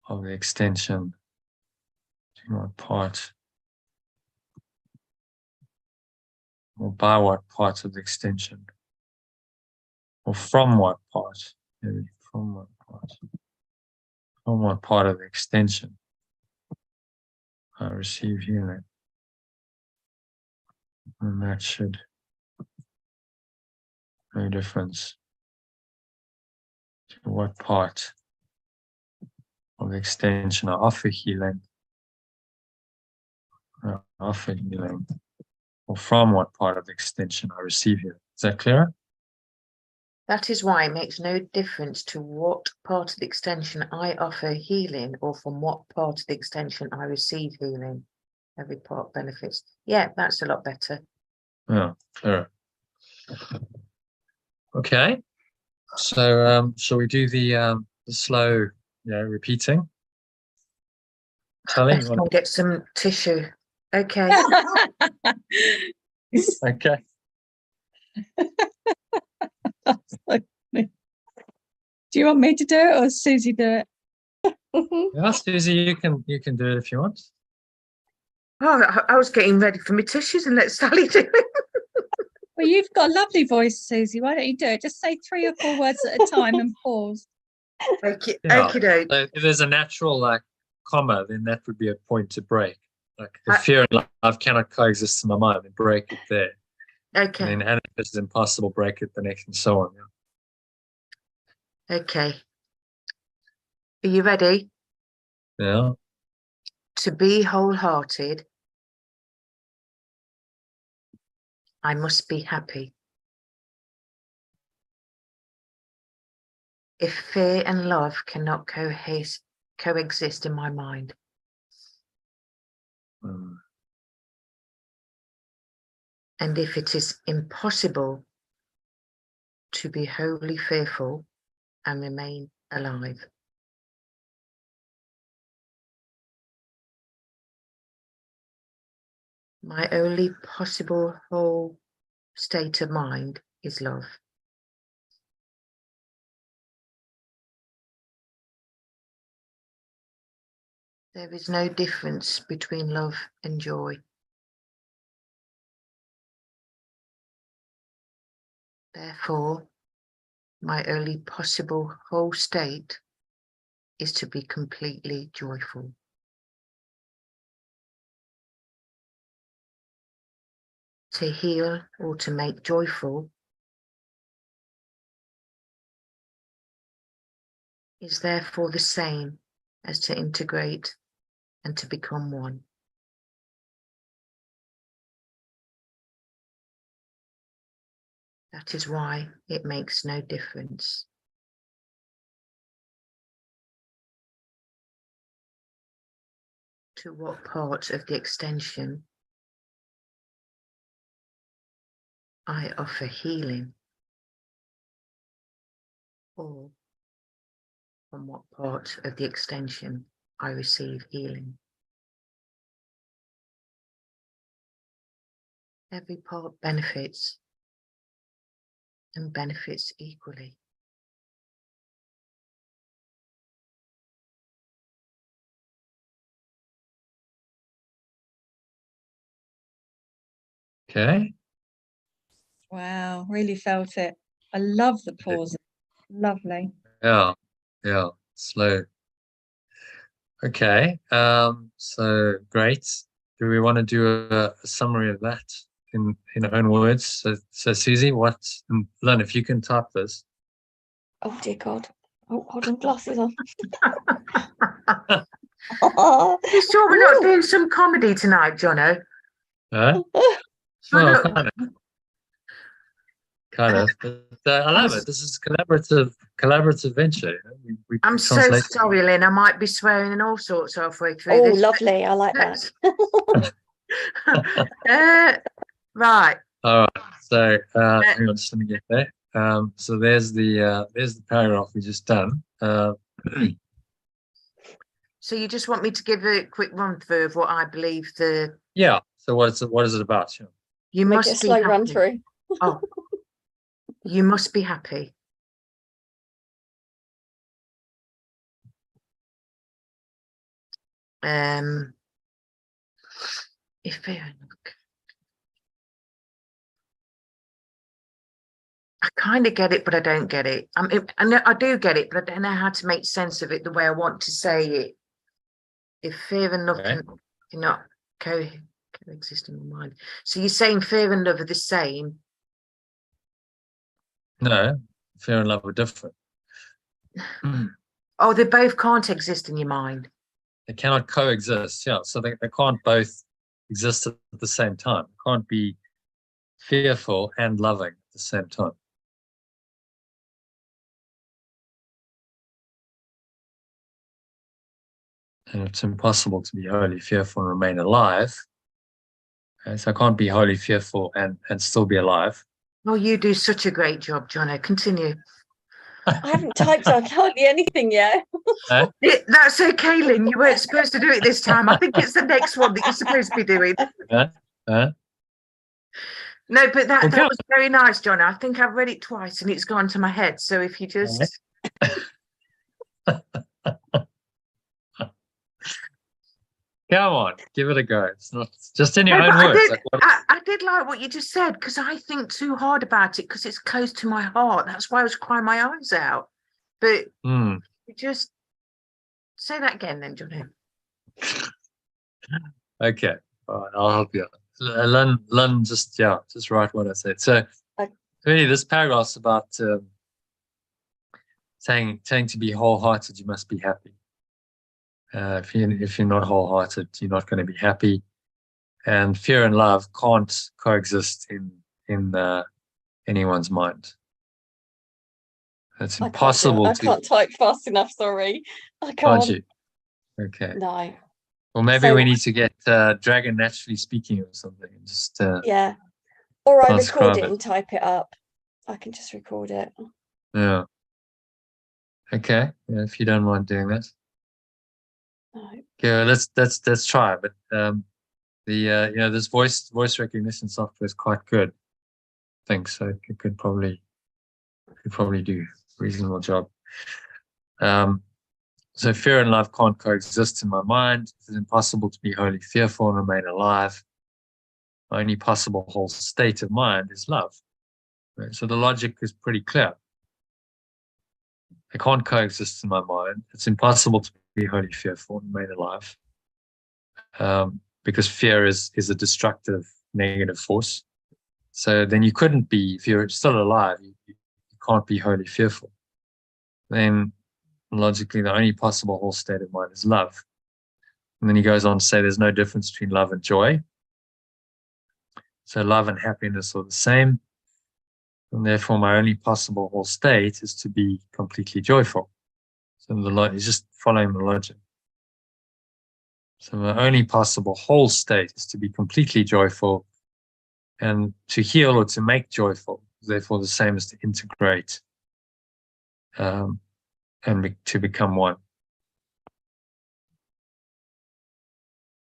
of the extension, to what part, or by what part of the extension, or from what part, maybe from what part of the extension I receive healing. And that should no difference to what part of the extension I offer healing, or from what part of the extension I receive healing. Is that clear? That is why it makes no difference to what part of the extension I offer healing, or from what part of the extension I receive healing. Every part benefits. Yeah, that's a lot better. Yeah, clear. Okay. So shall we do the slow, repeating? Sally, Let's go get some tissue. Okay. Okay. Do you want me to do it or Susie do it? Yeah, Susie, you can do it if you want. Oh, I was getting ready for my tissues, and let Sally do it. Well, you've got a lovely voice, Susie. Why don't you do it? Just say 3 or 4 words at a time and pause. Okay, Yeah. okay. So if there's a natural comma, then that would be a point to break. Like if fear and love cannot coexist in my mind, then break it there. Okay. And then if this is impossible, break it the next, and so on. Yeah. Okay. Are you ready? Yeah. To be wholehearted, I must be happy. If fear and love cannot coexist in my mind, and if it is impossible to be wholly fearful and remain alive, my only possible whole state of mind is love. There is no difference between love and joy. Therefore, my only possible whole state is to be completely joyful. To heal or to make joyful is therefore the same as to integrate and to become one. That is why it makes no difference to what part of the extension I offer healing, or from what part of the extension I receive healing. Every part benefits, and benefits equally. Okay. Wow, really felt it. I love the pause. Lovely. Yeah. Slow. Okay. So great. Do we want to do a summary of that in our own words? So Susie, and Lynn, if you can type this. Oh dear God. Oh, hold on, glasses on. You sure we're not doing some comedy tonight, Jono? Well, kind of. But, I love it. This is collaborative venture. I'm so sorry, Lynn. I might be swearing and all sorts halfway through Oh, this. lovely. I like that. Right. All right. So hang on, just let me get there. So there's the paragraph we just done. So you just want me to give a quick run through of what I believe the So what is it about? You Make must it a be slow happy. run through. Oh, you must be happy. If I kind of get it, but I don't get it. I know I do get it, but I don't know how to make sense of it the way I want to say it. If fear and love cannot coexist in my mind. So you're saying fear and love are the same? No, fear and love are different. Oh, they both can't exist in your mind. They cannot coexist. Yeah, so they can't both exist at the same time. They can't be fearful and loving at the same time. And it's impossible to be wholly fearful and remain alive. So I can't be wholly fearful and still be alive. Oh, you do such a great job, Jono. Continue. I haven't typed out hardly anything yet. That's okay, Lynn. You weren't supposed to do it this time. I think it's the next one that you're supposed to be doing. No, but that was very nice, John. I think I've read it twice and it's gone to my head. So if you just... Come on, give it a go. It's not just in your own words. I did like what you just said because I think too hard about it because it's close to my heart. That's why I was crying my eyes out. But you just say that again then, Johnny. Okay, all right, I'll help you. Lynn, just write what I said. So really, this paragraph's about saying to be wholehearted, you must be happy. If you're not wholehearted, you're not going to be happy. And fear and love can't coexist in anyone's mind. It's impossible. I can't type fast enough. Sorry, I can't. Can't you? Okay. No. Well, maybe we need to get Dragon Naturally Speaking or something. And just yeah, or I record it and type it up. I can just record it. Yeah. Okay. Yeah, if you don't mind doing that. No. Okay, let's try. But this voice recognition software is quite good. I think so. It could probably do a reasonable job. So fear and love can't coexist in my mind. It's impossible to be wholly fearful and remain alive. My only possible whole state of mind is love. Right? So the logic is pretty clear. They can't coexist in my mind. It's impossible to be wholly fearful and remain alive. Because fear is a destructive, negative force. So then you couldn't be, if you're still alive, you can't be wholly fearful. Then logically, the only possible whole state of mind is love. And then he goes on to say there's no difference between love and joy. So love and happiness are the same. And therefore, my only possible whole state is to be completely joyful. So he's just following the logic. So my only possible whole state is to be completely joyful, and to heal or to make joyful, therefore the same as to integrate and to become one.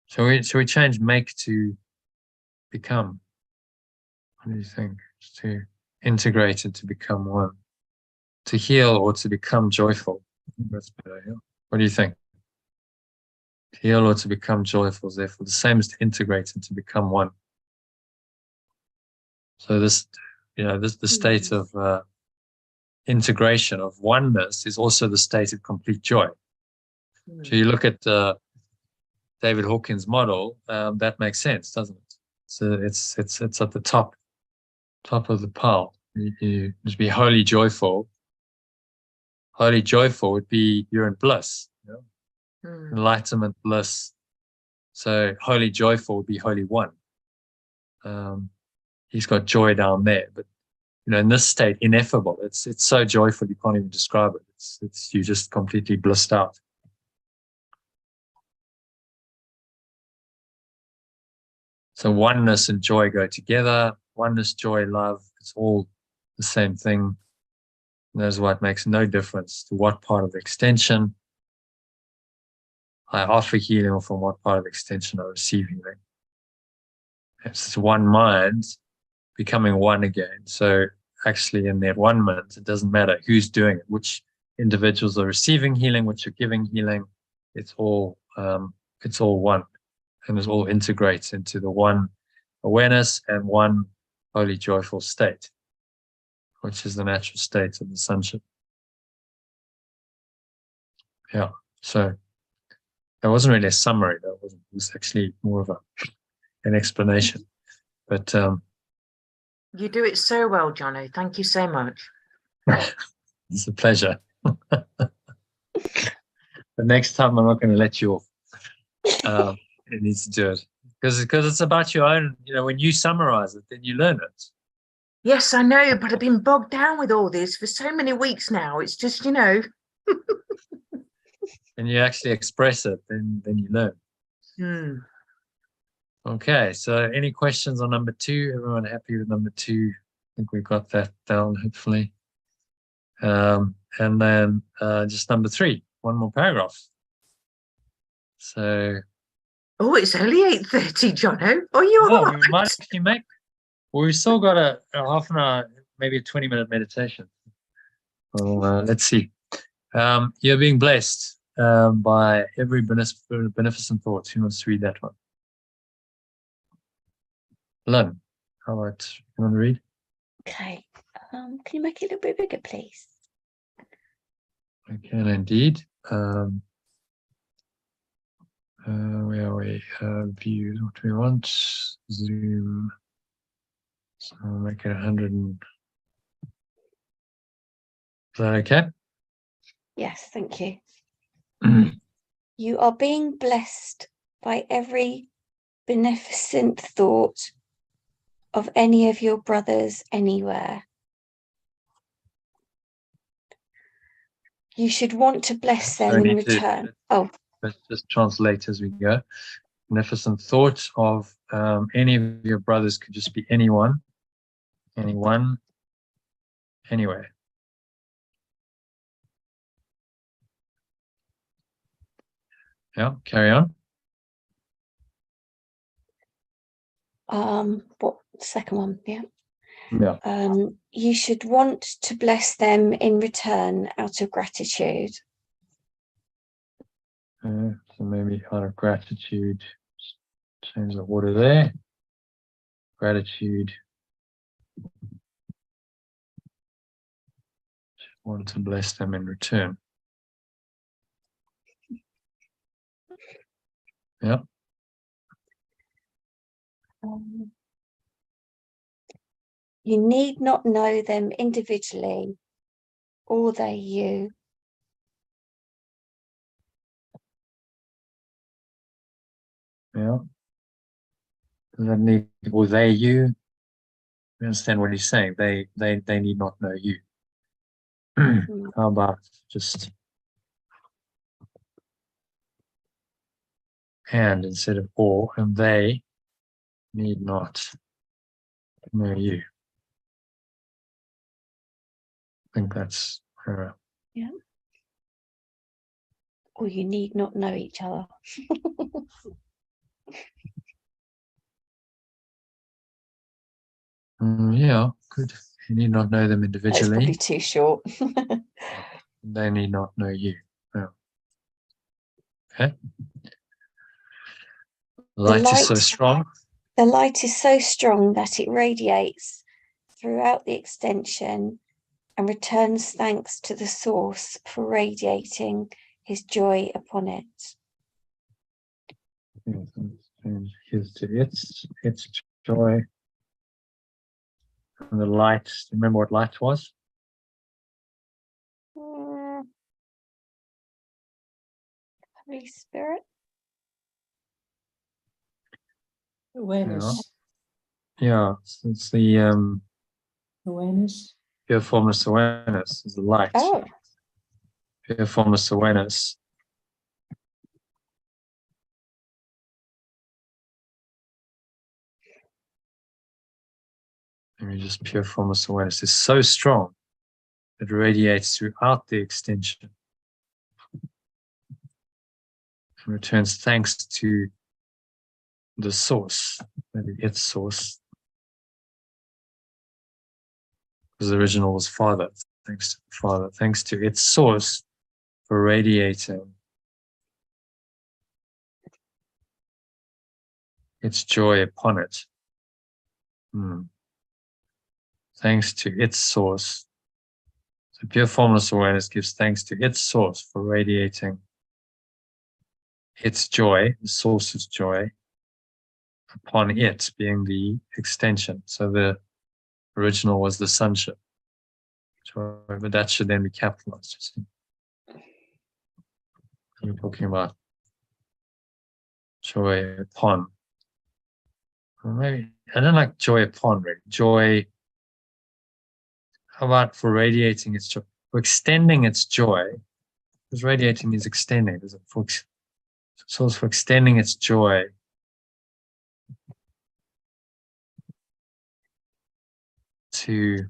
So we change make to become. What do you think? To integrate and to become one. To heal or to become joyful. I think that's better. Yeah? What do you think? To heal or to become joyful is therefore the same as to integrate and to become one. So the state of integration, of oneness, is also the state of complete joy. So you look at David Hawkins' model, that makes sense, doesn't it? So it's at the top of the pile. You just be wholly joyful. Wholly joyful would be you're in bliss, enlightenment, bliss. So wholly joyful would be wholly one. he's got joy down there. But in this state, ineffable. It's so joyful you can't even describe it. It's you just completely blissed out. So oneness and joy go together. Oneness, joy, love, it's all the same thing. And that's why it makes no difference to what part of the extension I offer healing or from what part of the extension I receive healing. It's one mind becoming one again. So actually in that 1 minute, it doesn't matter who's doing it, which individuals are receiving healing, which are giving healing. It's all one, and it all integrates into the one awareness and one holy joyful state, which is the natural state of the sonship. Yeah, so that wasn't really a summary. It was actually more of an explanation. But you do it so well, Johnny. Thank you so much. It's a pleasure. The next time I'm not going to let you off. It needs to do it because it's about your own. When you summarize it, then you learn it. Yes, I know, but I've been bogged down with all this for so many weeks now. It's just, And you actually express it, then you learn. Okay, so any questions on number 2? Everyone happy with number 2? I think we got that down, hopefully. And then just number 3, one more paragraph. So. Oh, it's only 8:30, Jono. Are you all right? We might actually we've still got a half an hour, maybe a 20-minute meditation. Well, let's see. You're being blessed by every beneficent thought. Who wants to read that one? Lynn, how about you want to read? Okay. Can you make it a little bit bigger, please? I can indeed. Where are we? View, what do we want? Zoom. So I'll make it 100. Is that okay? Yes, thank you. You are being blessed by every beneficent thought of any of your brothers anywhere. You should want to bless them in return. Let's just translate as we go. Beneficent thought of any of your brothers could just be anyone, anywhere. Yeah, carry on. What second one? Yeah. Yeah. You should want to bless them in return out of gratitude. So maybe out of gratitude, change the order there. Gratitude. Want to bless them in return. Yeah. You need not know them individually, or they you. Yeah. Does that need, or they you? You understand what he's saying? They need not know you. How about just and instead of or, and they need not know you. I think that's yeah. Or you need not know each other. Yeah, good. You need not know them individually. That's probably too short. They need not know you. Oh. Okay. The light is so strong. The light is so strong that it radiates throughout the extension and returns thanks to the source for radiating his joy upon it. Here's to its joy. And the light, remember what light was? Holy Spirit. Awareness. Yeah, it's the Awareness. pure formless awareness is the light. Oh, Pure formless awareness. And just pure formless awareness is so strong, it radiates throughout the extension and returns thanks to the source, maybe its source, because the original was Father. Thanks to the Father, thanks to its source for radiating its joy upon it. Thanks to its source. So pure formless awareness gives thanks to its source for radiating its joy, the source's joy, upon it being the extension. So the original was the sonship. But that should then be capitalized, you see. I'm talking about joy upon. Or maybe, I don't like joy upon, really. Joy, how about for radiating its joy? For extending its joy, because radiating is extending, is it? So it's for extending its joy to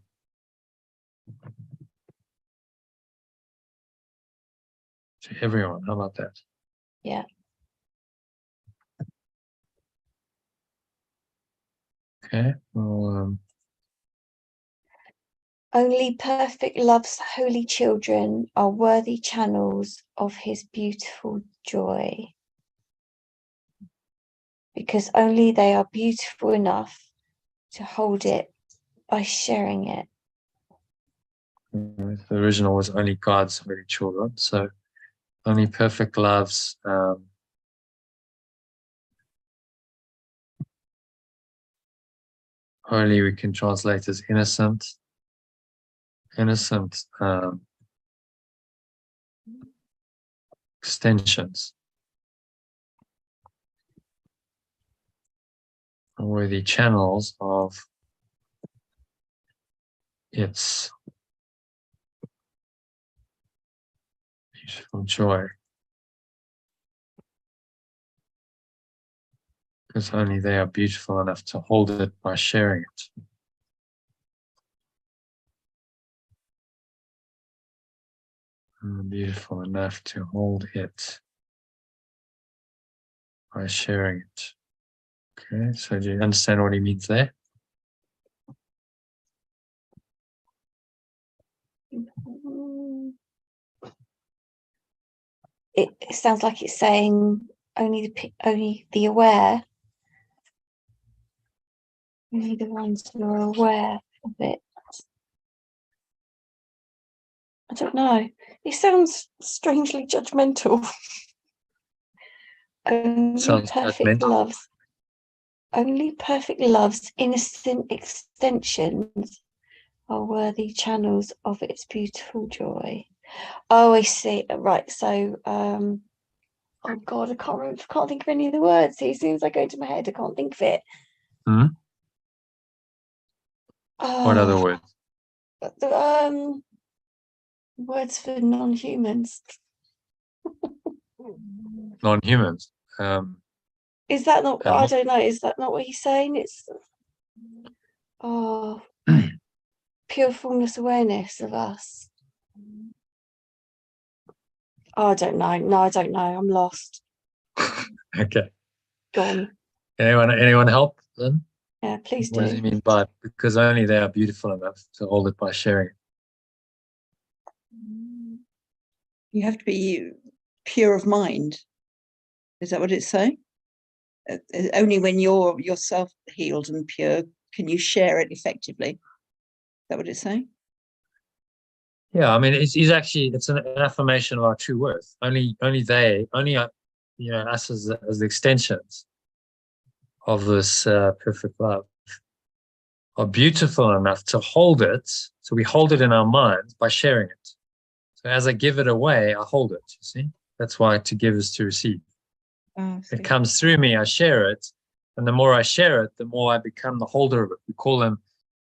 everyone. How about that? yeah. Okay. Well, Only perfect love's holy children are worthy channels of his beautiful joy. Because only they are beautiful enough to hold it by sharing it. the original was only God's holy children. So only perfect loves holy we can translate as innocent extensions or the channels of its beautiful joy, because only they are beautiful enough to hold it by sharing it. And beautiful enough to hold it by sharing it. Okay, so do you understand what he means there? It sounds like it's saying only the aware, only the ones who are aware of it. I don't know. It sounds strangely judgmental. Sounds judgmental. Only perfect love's innocent extensions are worthy channels of its beautiful joy. Oh, I see. Right. So, oh God, I can't think of any of the words. As soon as I go into my head, I can't think of it. What other words? Words for non-humans. Non-humans. Is that not? animals? I don't know. Is that not what he's saying? It's pure formless awareness of us. Oh, I don't know. No, I don't know. I'm lost. Okay. Gone. Anyone help then? Yeah, please do. What does he mean by because only they are beautiful enough to hold it by sharing it? You have to be pure of mind. Is that what it's saying? Only when you're yourself healed and pure can you share it effectively. Is that what it's saying? Yeah, I mean, it's an affirmation of our true worth. Only us as the extensions of this perfect love are beautiful enough to hold it. So we hold it in our minds by sharing it. So as I give it away, I hold it, you see? That's why to give is to receive. It comes through me, I share it, And the more I share it, the more I become the holder of it. We call them,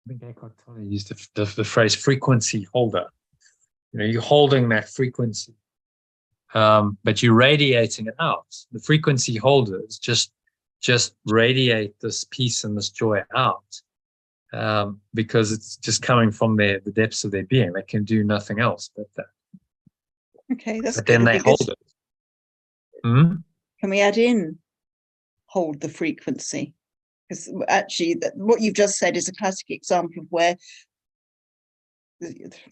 I think Eckhart Tolle used the phrase frequency holder. You're holding that frequency, but you're radiating it out. The frequency holders just radiate this peace and this joy out, because it's just coming from the depths of their being. They can do nothing else but that. Okay, that's but good. Then they hold it. Hmm? Can we add in hold the frequency? Because actually, what you've just said is a classic example of where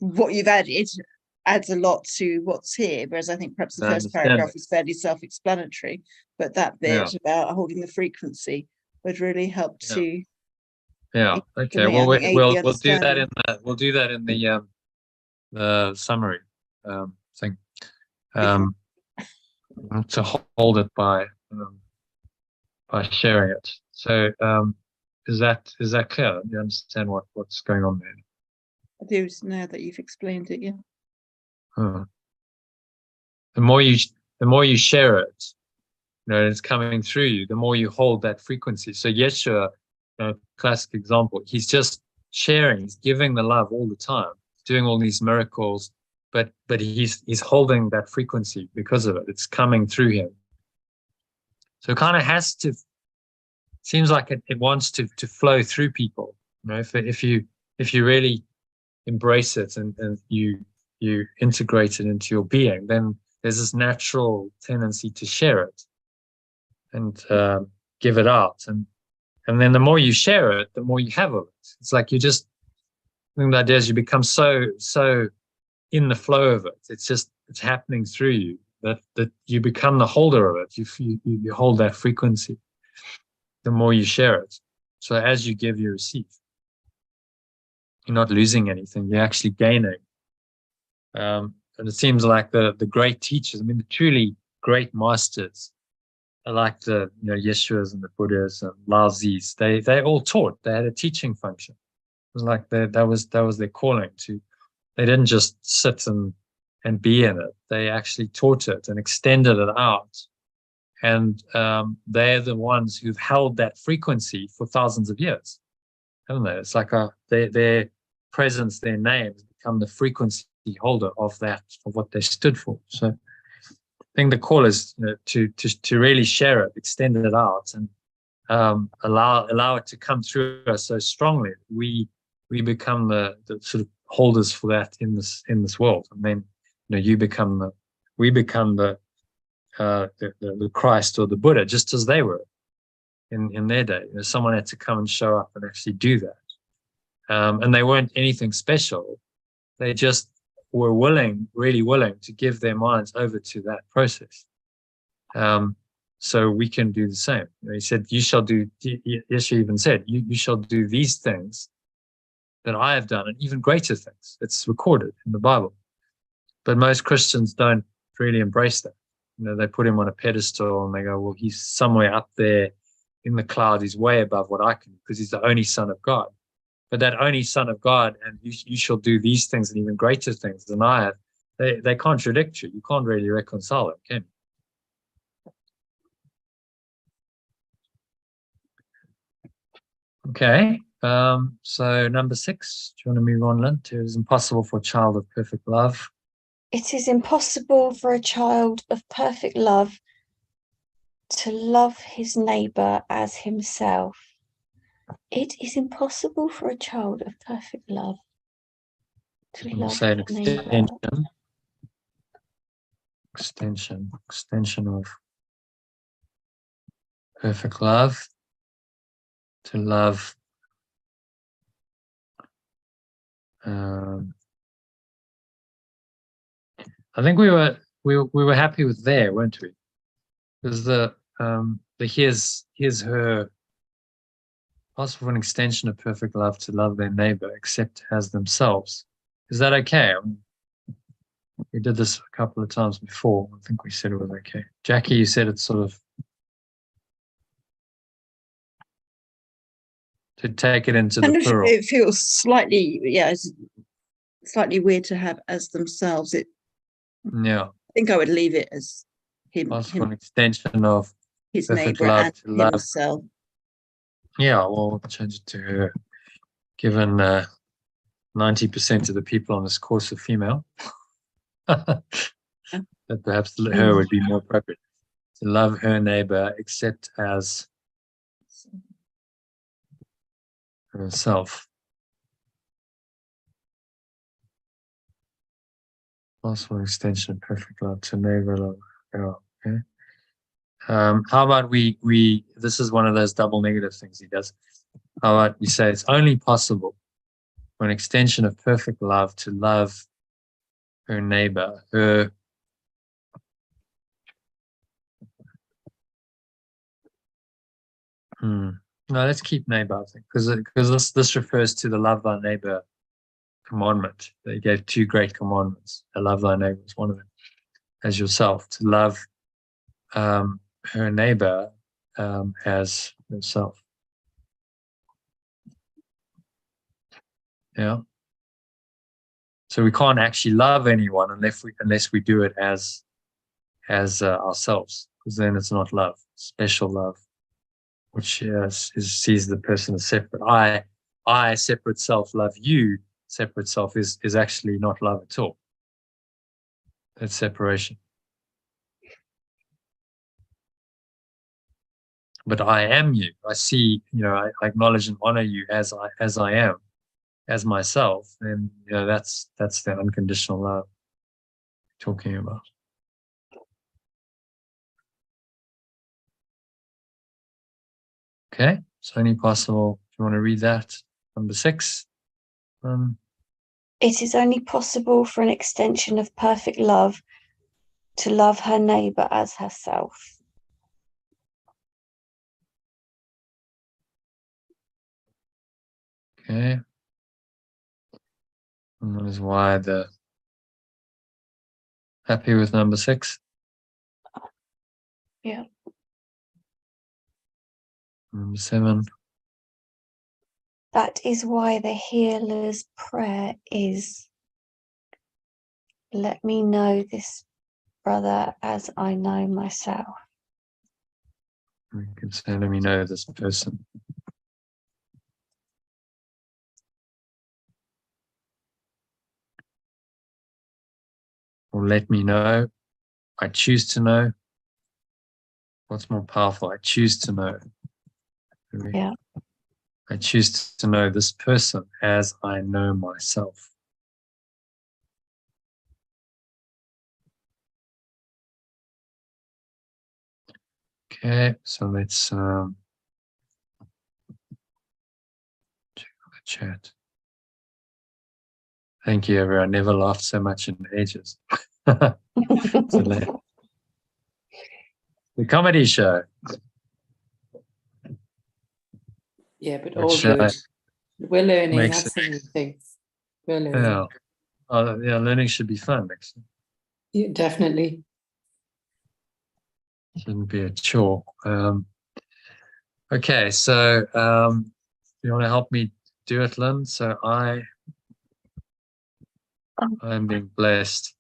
what you've added adds a lot to what's here, whereas I think perhaps the first paragraph is fairly self-explanatory, but that bit about holding the frequency would really help to. Yeah. Okay. Well, we'll do that in the summary thing. To hold it by sharing it. So is that clear? Do you understand what's going on there? I do now that you've explained it. Yeah. The more you share it, it's coming through you. The more you hold that frequency. So Yeshua, classic example, he's just sharing. He's giving the love all the time, doing all these miracles, but he's holding that frequency because of it. It's coming through him. So it kind of has to. Seems like it wants to flow through people. If you really embrace it and you integrate it into your being, then there's this natural tendency to share it and give it out, and then the more you share it, the more you have of it. It's like I think the idea is you become so in the flow of it. It's happening through you that you become the holder of it. You hold that frequency. The more you share it. So as you give, you receive. You're not losing anything. You're actually gaining. And it seems like the great teachers, the truly great masters, are like the Yeshuas and the Buddhas and Lao Zis. They all taught. They had a teaching function. It was like that was their calling to. They didn't just sit and be in it. They actually taught it and extended it out. And they're the ones who've held that frequency for thousands of years, haven't they? It's like their presence, their names become the frequency holder of what they stood for. So I think the call is to really share it, extend it out, and allow it to come through us so strongly. We become the sort of holders for that in this world, and then we become the Christ or the Buddha, just as they were in their day. Someone had to come and show up and actually do that. And they weren't anything special. They just were really willing to give their minds over to that process. So we can do the same. He said, you shall do, Yeshua even said, you shall do these things that I have done, and even greater things. It's recorded in the Bible. But most Christians don't really embrace that. They put him on a pedestal and they go, well, he's somewhere up there in the cloud. He's way above what I can, because he's the only Son of God. But that only Son of God, and you shall do these things and even greater things than I have, they contradict you. You can't really reconcile it, can you? Okay. So number 6, do you want to move on, Lynn? It is impossible for a child of perfect love. It is impossible for a child of perfect love to love his neighbour as himself. It is impossible for a child of perfect love to love his neighbour. Extension of perfect love to love. I think we were happy with there, weren't we? Because the here's her possible for an extension of perfect love to love their neighbor except as themselves. Is that okay? We did this a couple of times before. I think we said it was okay. Jackie, you said it's sort of to take it into the plural. It feels slightly, it's slightly weird to have as themselves. I think I would leave it as him. An extension of his neighbour and himself. Yeah, we'll change it to her. Given 90% of the people on this course are female, that perhaps her would be more appropriate. To love her neighbor except as herself. Possible extension of perfect love to neighbor love. Yeah, okay. How about we this is one of those double negative things he does. How about we say it's only possible for an extension of perfect love to love her neighbor, her no, let's keep neighbor, I think, because this refers to the love thy neighbor commandment. They gave two great commandments. To love thy neighbor is one of them, as yourself. To love her neighbor as herself. Yeah. So we can't actually love anyone unless we do it as ourselves, because then it's not love, special love, which sees the person as separate. I separate self love you. Separate self is actually not love at all. It's separation. But I am you. I see, I acknowledge and honor you as I am, as myself. And that's the unconditional love we're talking about. Okay, so any possible, if you want to read that, number 6. It is only possible for an extension of perfect love to love her neighbor as herself. Okay. And that is why happy with number 6? Yeah. Number 7. That is why the healer's prayer is, let me know this brother as I know myself. You can say, let me know this person. Or let me know. I choose to know. What's more powerful? I choose to know. Yeah. I choose to know this person as I know myself. Okay, so let's check the chat. Thank you, everyone. I never laughed so much in ages. The comedy show. Yeah, but all good. We're learning. That's the main thing. We're learning. Yeah, learning should be fun, actually. Yeah, definitely. Shouldn't be a chore. Okay, so you want to help me do it, Lynn? So I am being blessed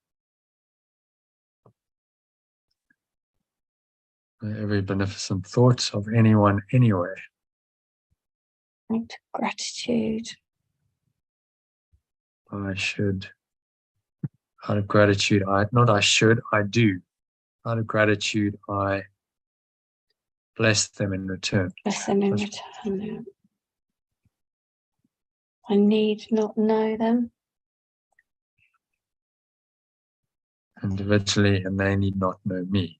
by every beneficent thought of anyone, anywhere. And gratitude. I should. Out of gratitude, I do. Out of gratitude, I bless them in return. Bless them in return. Yeah. I need not know them. Individually, and they need not know me.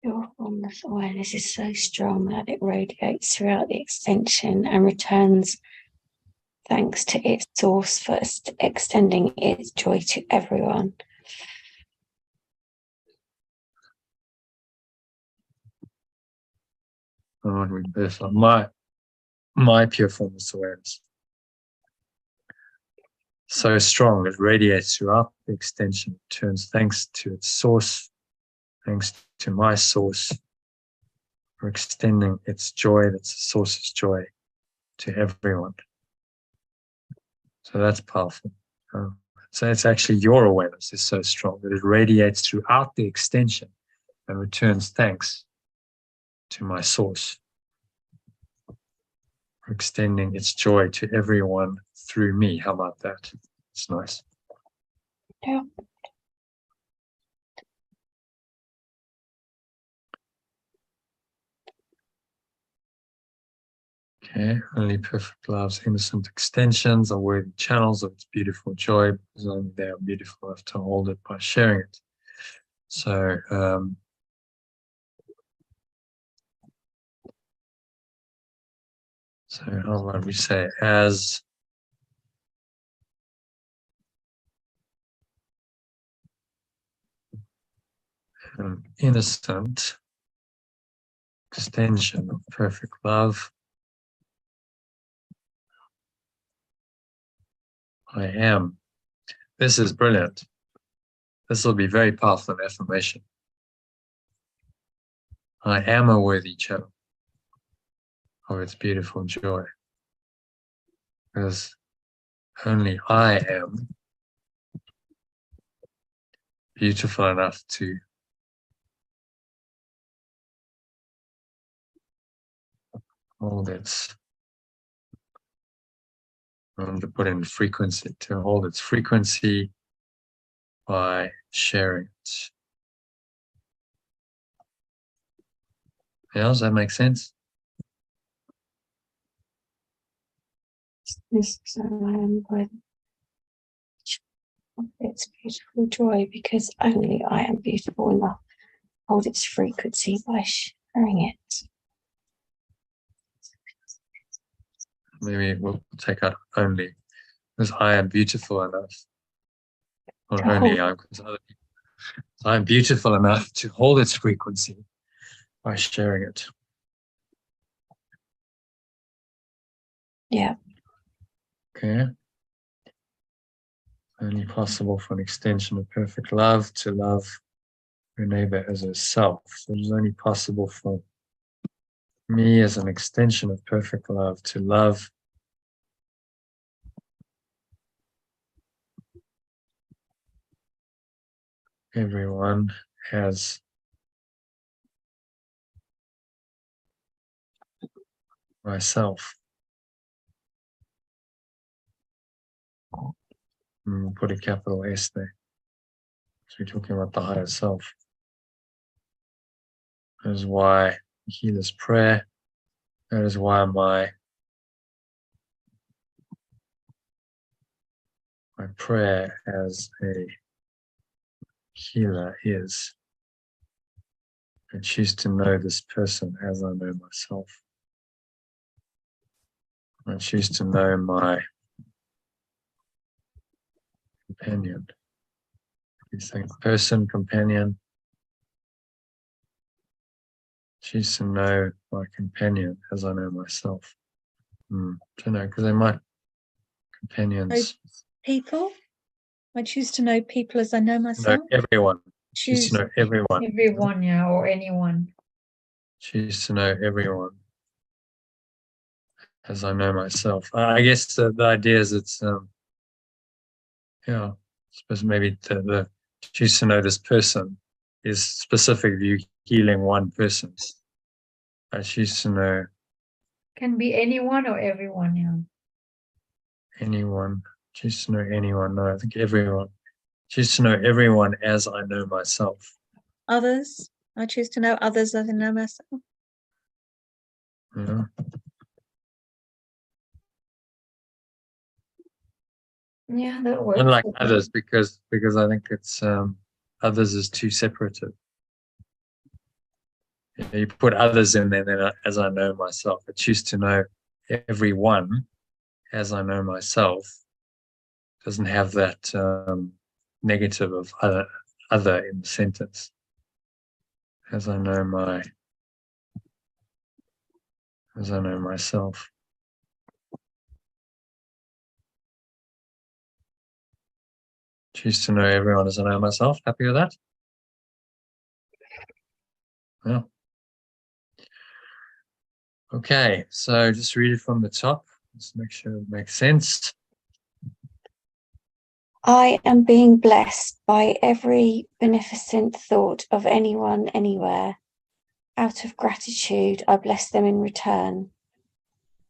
Your formless awareness is so strong that it radiates throughout the extension and returns thanks to its source for extending its joy to everyone. My pure formless awareness. So strong, it radiates throughout the extension, returns thanks to its source, thanks to my source, for extending its joy, that's the source's joy, to everyone. So that's powerful. So it's actually your awareness is so strong that it radiates throughout the extension and returns thanks to my source for extending its joy to everyone through me. How about that? It's nice. Yeah. Okay, only perfect love's innocent extensions are worthy channels of its beautiful joy, because only they are beautiful enough to hold it by sharing it. So, how about we say, as an innocent extension of perfect love, I am. This is brilliant. This will be very powerful in affirmation. I am a worthy channel of its beautiful joy, because only I am beautiful enough to hold its, I want to put in frequency, to hold its frequency by sharing it. Yeah, does that make sense? This is I am with its beautiful joy, because only I am beautiful enough to hold its frequency by sharing it. Maybe we'll take out only, because I am beautiful enough. Not only I, because other people. I am beautiful enough to hold its frequency by sharing it. Yeah. Okay. Only possible for an extension of perfect love to love your neighbor as herself. So it is only possible for me as an extension of perfect love to love everyone as myself. And put a capital S there. So we're talking about the higher self. That is why I hear this prayer. That is why my prayer as a healer is, I choose to know this person as I know myself. I choose to know my companion. You think person, companion. Choose to know my companion as I know myself. Don't know, because they might companions. People. I choose to know people as I know myself. Know everyone. Choose to know everyone. Everyone, yeah, or anyone. Choose to know everyone as I know myself. I guess the idea is it's I suppose maybe the choose to know this person is specific view healing one person. I choose to know. Can be anyone or everyone, yeah. Anyone. Choose to know anyone. No, I think everyone. Choose to know everyone as I know myself. Others. I choose to know others as I know myself. Yeah. Yeah, that works. Unlike others, because I think it's others is too separative. You put others in there, then as I know myself. I choose to know everyone as I know myself. Doesn't have that negative of other in the sentence. As I know myself. Choose to know everyone as I know myself. Happy with that? Yeah. Okay, so just read it from the top. Just make sure it makes sense. I am being blessed by every beneficent thought of anyone, anywhere. Out of gratitude, I bless them in return.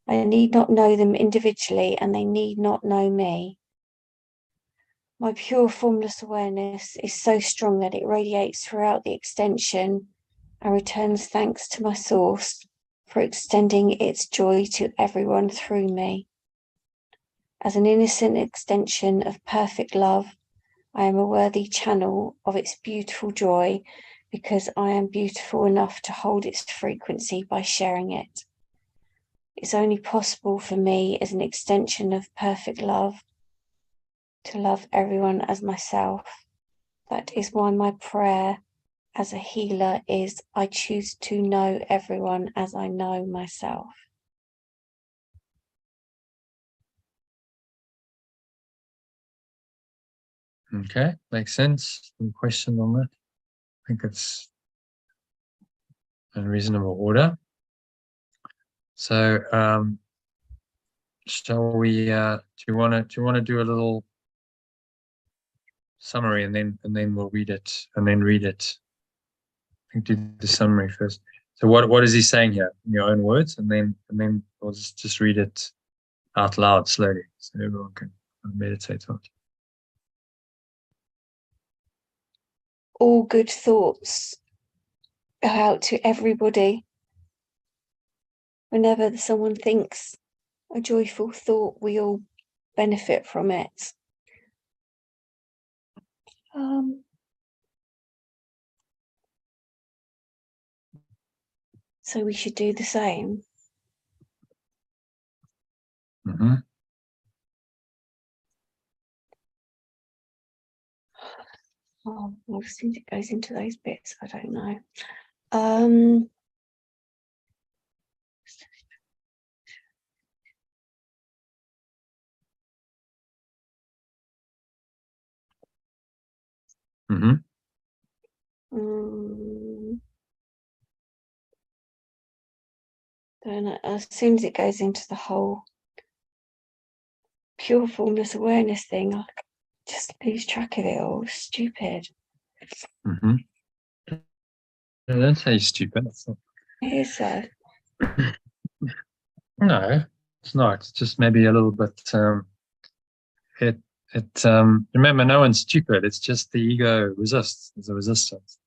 I need not know them individually, and they need not know me. My pure formless awareness is so strong that it radiates throughout the extension and returns thanks to my source for extending its joy to everyone through me. As an innocent extension of perfect love, I am a worthy channel of its beautiful joy because I am beautiful enough to hold its frequency by sharing it. It's only possible for me as an extension of perfect love to love everyone as myself. That is why my prayer as a healer is, I choose to know everyone as I know myself. Okay, makes sense. Any questions on that? I think it's in reasonable order. So, shall we? Do you want to do a little summary and then we'll read it and then read it? I think do the summary first. So, what is he saying here in your own words, and then we'll just read it out loud slowly so everyone can meditate on it. All good thoughts go out to everybody. Whenever someone thinks a joyful thought, we all benefit from it. So we should do the same. Mm-hmm. Oh, well, as soon as it goes into those bits, I don't know. Mm-hmm. Don't know. As soon as it goes into the whole pure formless awareness thing, I just lose track of it all. Stupid. Mm-hmm. Don't say stupid. It is so. No, it's not. It's just maybe a little bit. Remember, no one's stupid. It's just the ego resists. There's a resistance.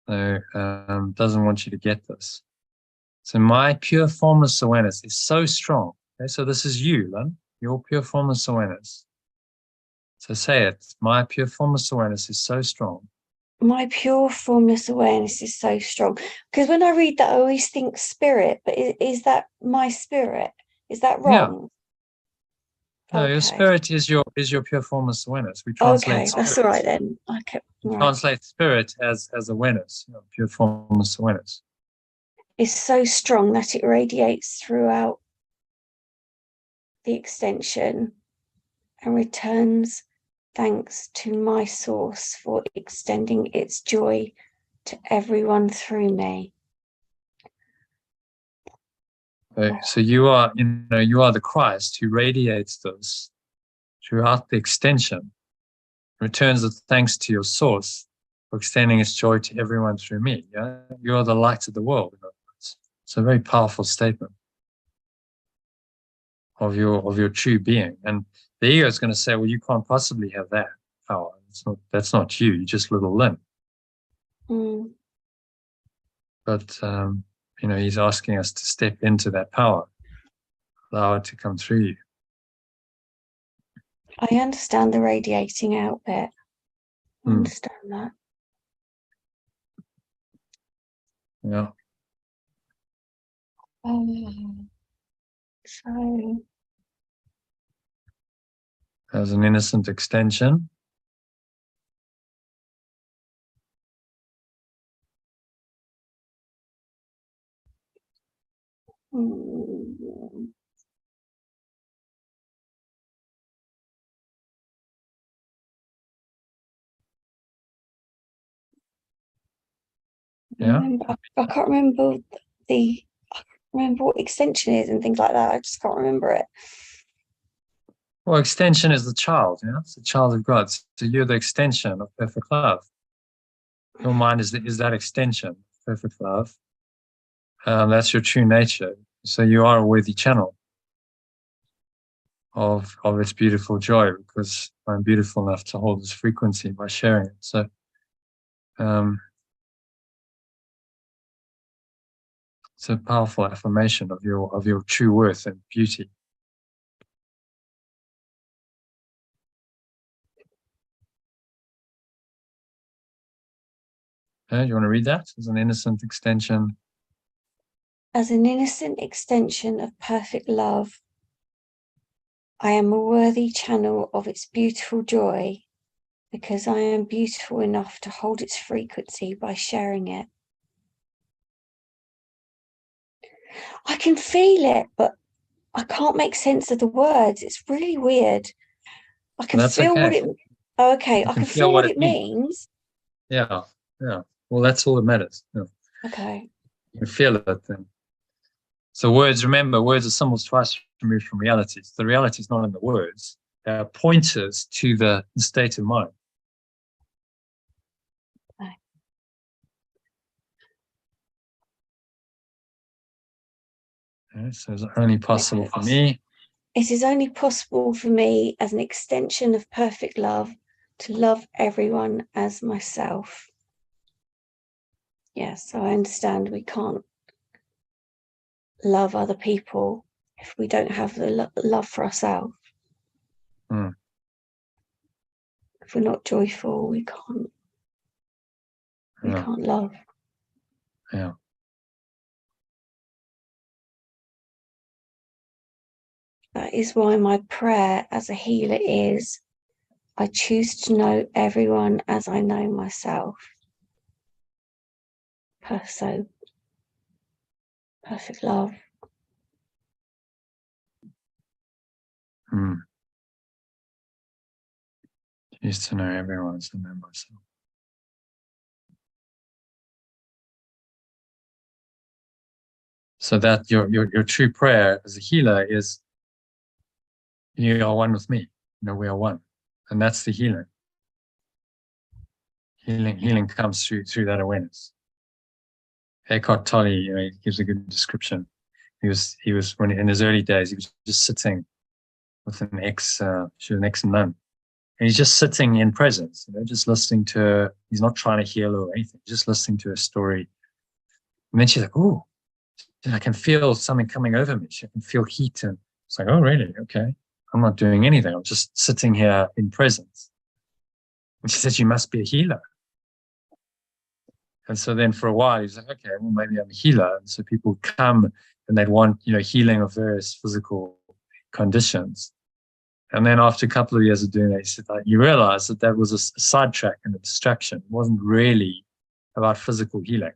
So doesn't want you to get this. So my pure formless awareness is so strong. Okay, so this is you, Lynn. Your pure formless awareness. So say it. My pure formless awareness is so strong. My pure formless awareness is so strong. Because when I read that, I always think spirit. But is that my spirit? Is that wrong? Yeah. No, okay. Your spirit is your pure formless awareness. We translate. Okay, that's all right then. Okay. Translate spirit as awareness, pure formless awareness. Is so strong that it radiates throughout the extension and returns thanks to my source for extending its joy to everyone through me. So you are, you are the Christ who radiates this throughout the extension, returns the thanks to your source for extending its joy to everyone through me. Yeah, you are the light of the world. It's a very powerful statement of your true being. And the ego is going to say, well, you can't possibly have that power. That's not you. You're just little Lynn. But he's asking us to step into that power, allow it to come through you. I understand the radiating out bit. I understand that. Yeah. So as an innocent extension. Yeah. I can't remember what extension is and things like that. I just can't remember it. Well, extension is the child, it's the child of God. So you're the extension of perfect love. Your mind is that extension of perfect love. That's your true nature. So you are a worthy channel of its beautiful joy, because I'm beautiful enough to hold this frequency by sharing it. So it's a powerful affirmation of your true worth and beauty. Do you want to read that as an innocent extension? As an innocent extension of perfect love, I am a worthy channel of its beautiful joy, because I am beautiful enough to hold its frequency by sharing it. I can feel it, but I can't make sense of the words. It's really weird. I can feel what it... Oh, okay. I can feel what it means. Yeah. Well, that's all that matters. Yeah. Okay. You can feel it then. So words, remember, words are symbols twice removed from reality. So the reality is not in the words. They are pointers to the state of mind. Okay. Okay, so it's only possible for me. It is only possible for me as an extension of perfect love to love everyone as myself. Yes, I understand we can't love other people if we don't have the love for ourselves. If we're not joyful, we can't love. Yeah. That is why my prayer as a healer is, I choose to know everyone as I know myself. So, perfect love. Choose to know everyone as I know myself. So that your true prayer as a healer is, you are one with me. We are one. And that's the healing. Healing comes through that awareness. Eckhart Tolle, he gives a good description. He was when in his early days, he was just sitting with an ex-nun, and he's just sitting in presence, just listening to her. He's not trying to heal or anything, just listening to her story. And then she's like, "Oh, I can feel something coming over me. I can feel heat." And it's like, "Oh, really? Okay. I'm not doing anything. I'm just sitting here in presence." And she says, "You must be a healer." And so then for a while, he's like, "Okay, well, maybe I'm a healer." And so people come and they'd want, healing of various physical conditions. And then after a couple of years of doing that, he said, you realize that was a sidetrack and a distraction. It wasn't really about physical healing.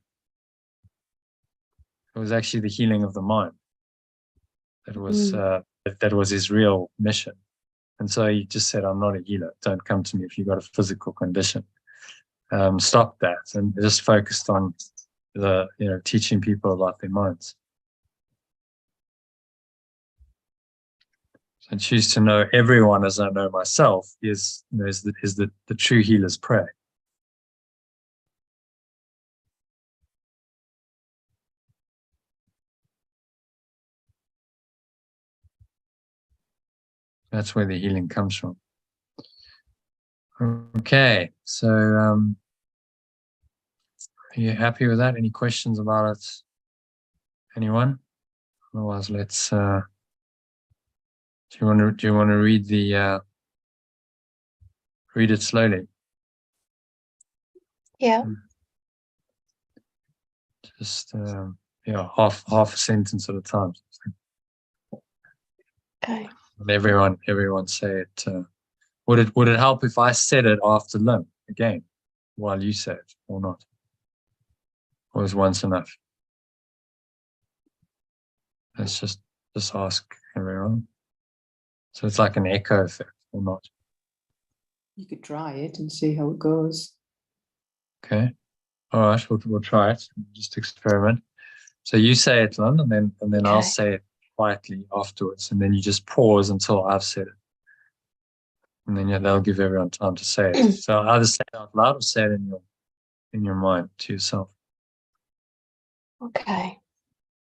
It was actually the healing of the mind. That was his real mission. And so he just said, "I'm not a healer. Don't come to me if you've got a physical condition." Stop that, and just focused on teaching people about their minds. So choose to know everyone as I know myself is the true healer's prayer. That's where the healing comes from. Okay, so are you happy with that? Any questions about it? Anyone? Otherwise, let's. Do you want to read read it slowly? Yeah. Just half a sentence at a time. Okay. And everyone say it. Would it help if I said it after Lynn again, while you say it, or not? Or is once enough? Let's just ask everyone. So it's like an echo effect, or not? You could try it and see how it goes. Okay. All right, we'll try it. Just experiment. So you say it, Lynn, and then okay. I'll say it quietly afterwards, and then you just pause until I've said it. And then they'll give everyone time to say it. So either say it out loud or say it in your mind to yourself. Okay.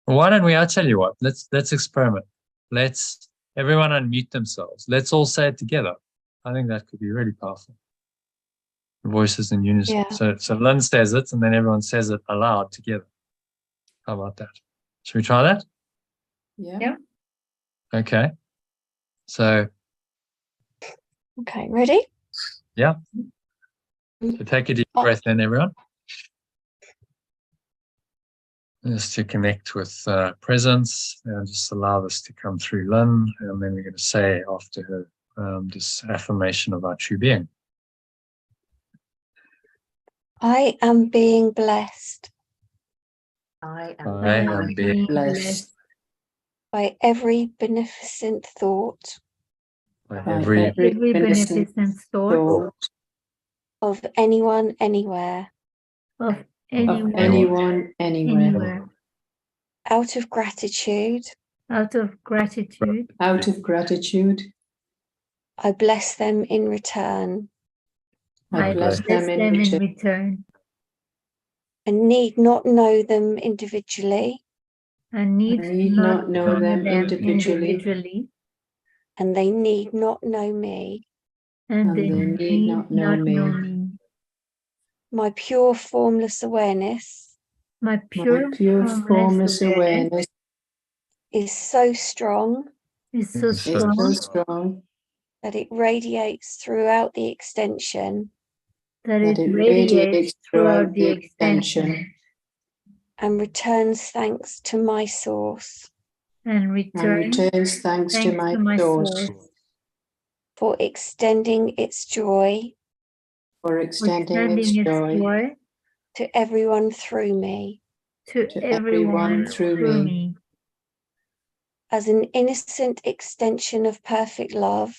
Why don't we? I'll tell you what. Let's experiment. Let's everyone unmute themselves. Let's all say it together. I think that could be really powerful. Voices in unison. Yeah. So Lynn says it, and then everyone says it aloud together. How about that? Should we try that? Yeah. Okay. So. Okay. Ready? Yeah. So take a deep breath in, everyone. Just to connect with presence, and just allow this to come through Lynn, and then we're going to say after her this affirmation of our true being. I am being blessed I am being blessed by every beneficent thought by by every beneficent thought of anyone, anywhere, of anyone, anywhere. out of gratitude. Out of gratitude, Out of gratitude, I bless them in return I bless them in return. and need not know them individually, I need not know them individually, and they need not know me. and they need not know me. My pure formless awareness My My pure formless awareness is so strong is so is so strong strong that it radiates throughout the extension that that it it radiates throughout the extension and returns thanks to my source and returns thanks to my source for extending its joy for extending its joy to everyone through me to everyone through me. as an innocent extension of perfect love.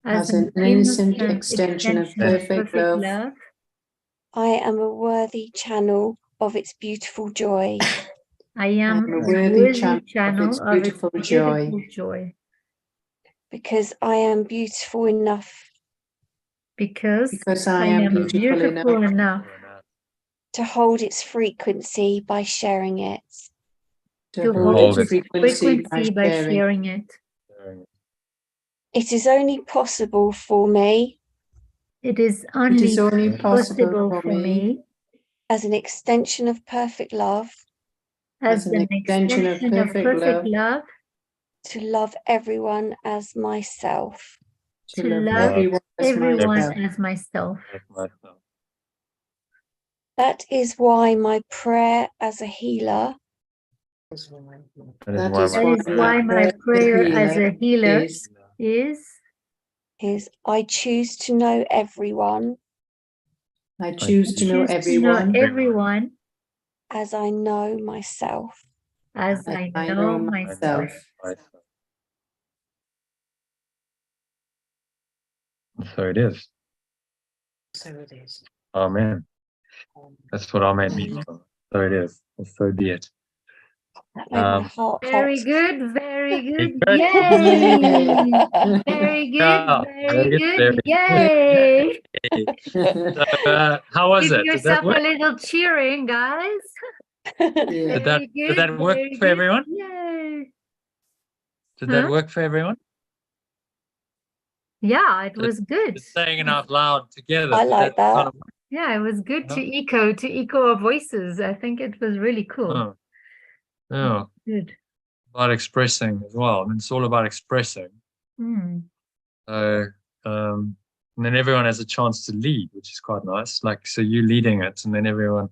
As an innocent extension of perfect love, I am a worthy channel of its beautiful joy. I am a a worthy channel of its beautiful joy. Because I am beautiful enough Because I am beautiful enough to hold its frequency by sharing it. to hold its frequency by sharing it. It is only possible for me It is only possible for me as an extension of perfect love as an extension of perfect love to love everyone as myself. to love everyone as myself. That is why my prayer as a healer That is why my prayer as a healer is I choose to know everyone I choose to know everyone as I know myself. as I know myself. So it is. So it is. Amen. That's what Amen means. So it is. Or so be it. That made my heart Very hot. good, very good. Good. Yay! Very good, very good. Yay! So, how was Give it? Did that yourself a work? little cheering, guys. Did that work for everyone? Yay! Did that work for everyone? Yeah, it was good. Just saying it out loud together. I like that. Kind of, Yeah, it was good to echo our voices. I think it was really cool. Good. About expressing as well. I mean, it's all about expressing. And then everyone has a chance to lead, which is quite nice. Like, so you leading it, and then everyone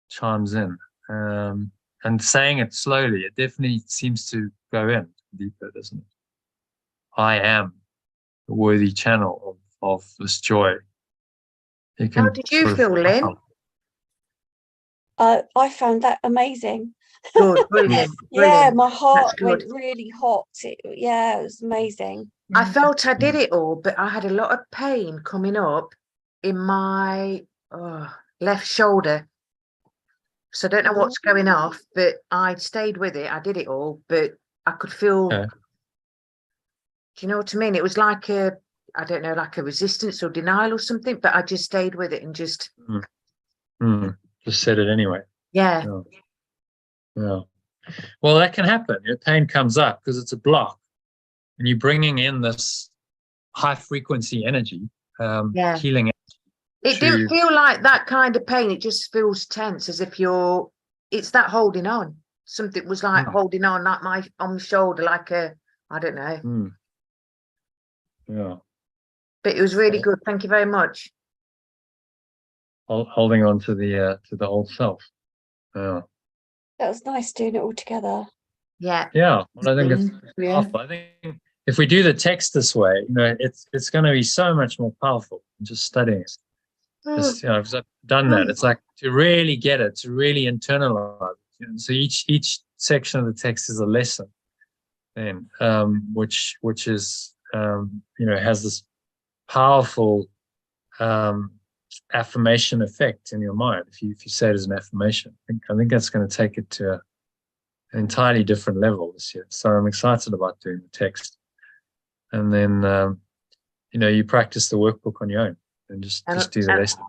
chimes in. And saying it slowly, it definitely seems to go in deeper, doesn't it? I am a worthy channel of this joy. How did you feel, Lynn? I found that amazing. Good, brilliant. Yeah, my heart went really hot. It was amazing. I felt I did it all, but I had a lot of pain coming up in my left shoulder. So I don't know what's going off, but I stayed with it. I did it all, but I could feel, do you know what I mean? It was like I don't know, like a resistance or denial or something, but I just stayed with it and just just said it anyway. Yeah. Well, that can happen. Your pain comes up because it's a block, and you're bringing in this high frequency energy, healing energy. It didn't feel like that kind of pain. It just feels tense, as if it's that holding on. Something was like holding on, like on my shoulder, like I don't know. Yeah. But it was really good. Thank you very much. Holding on to the old self. Yeah. That was nice doing it all together. Yeah. Yeah. Well, I think it's powerful. I think if we do the text this way, it's going to be so much more powerful than just studying it. Because I've done that. It's like to really get it, to really internalize it. So each section of the text is a lesson, and which is has this powerful affirmation effect in your mind. If you say it as an affirmation, I think that's going to take it to an entirely different level this year. So I'm excited about doing the text, and then you practice the workbook on your own and just do the lesson.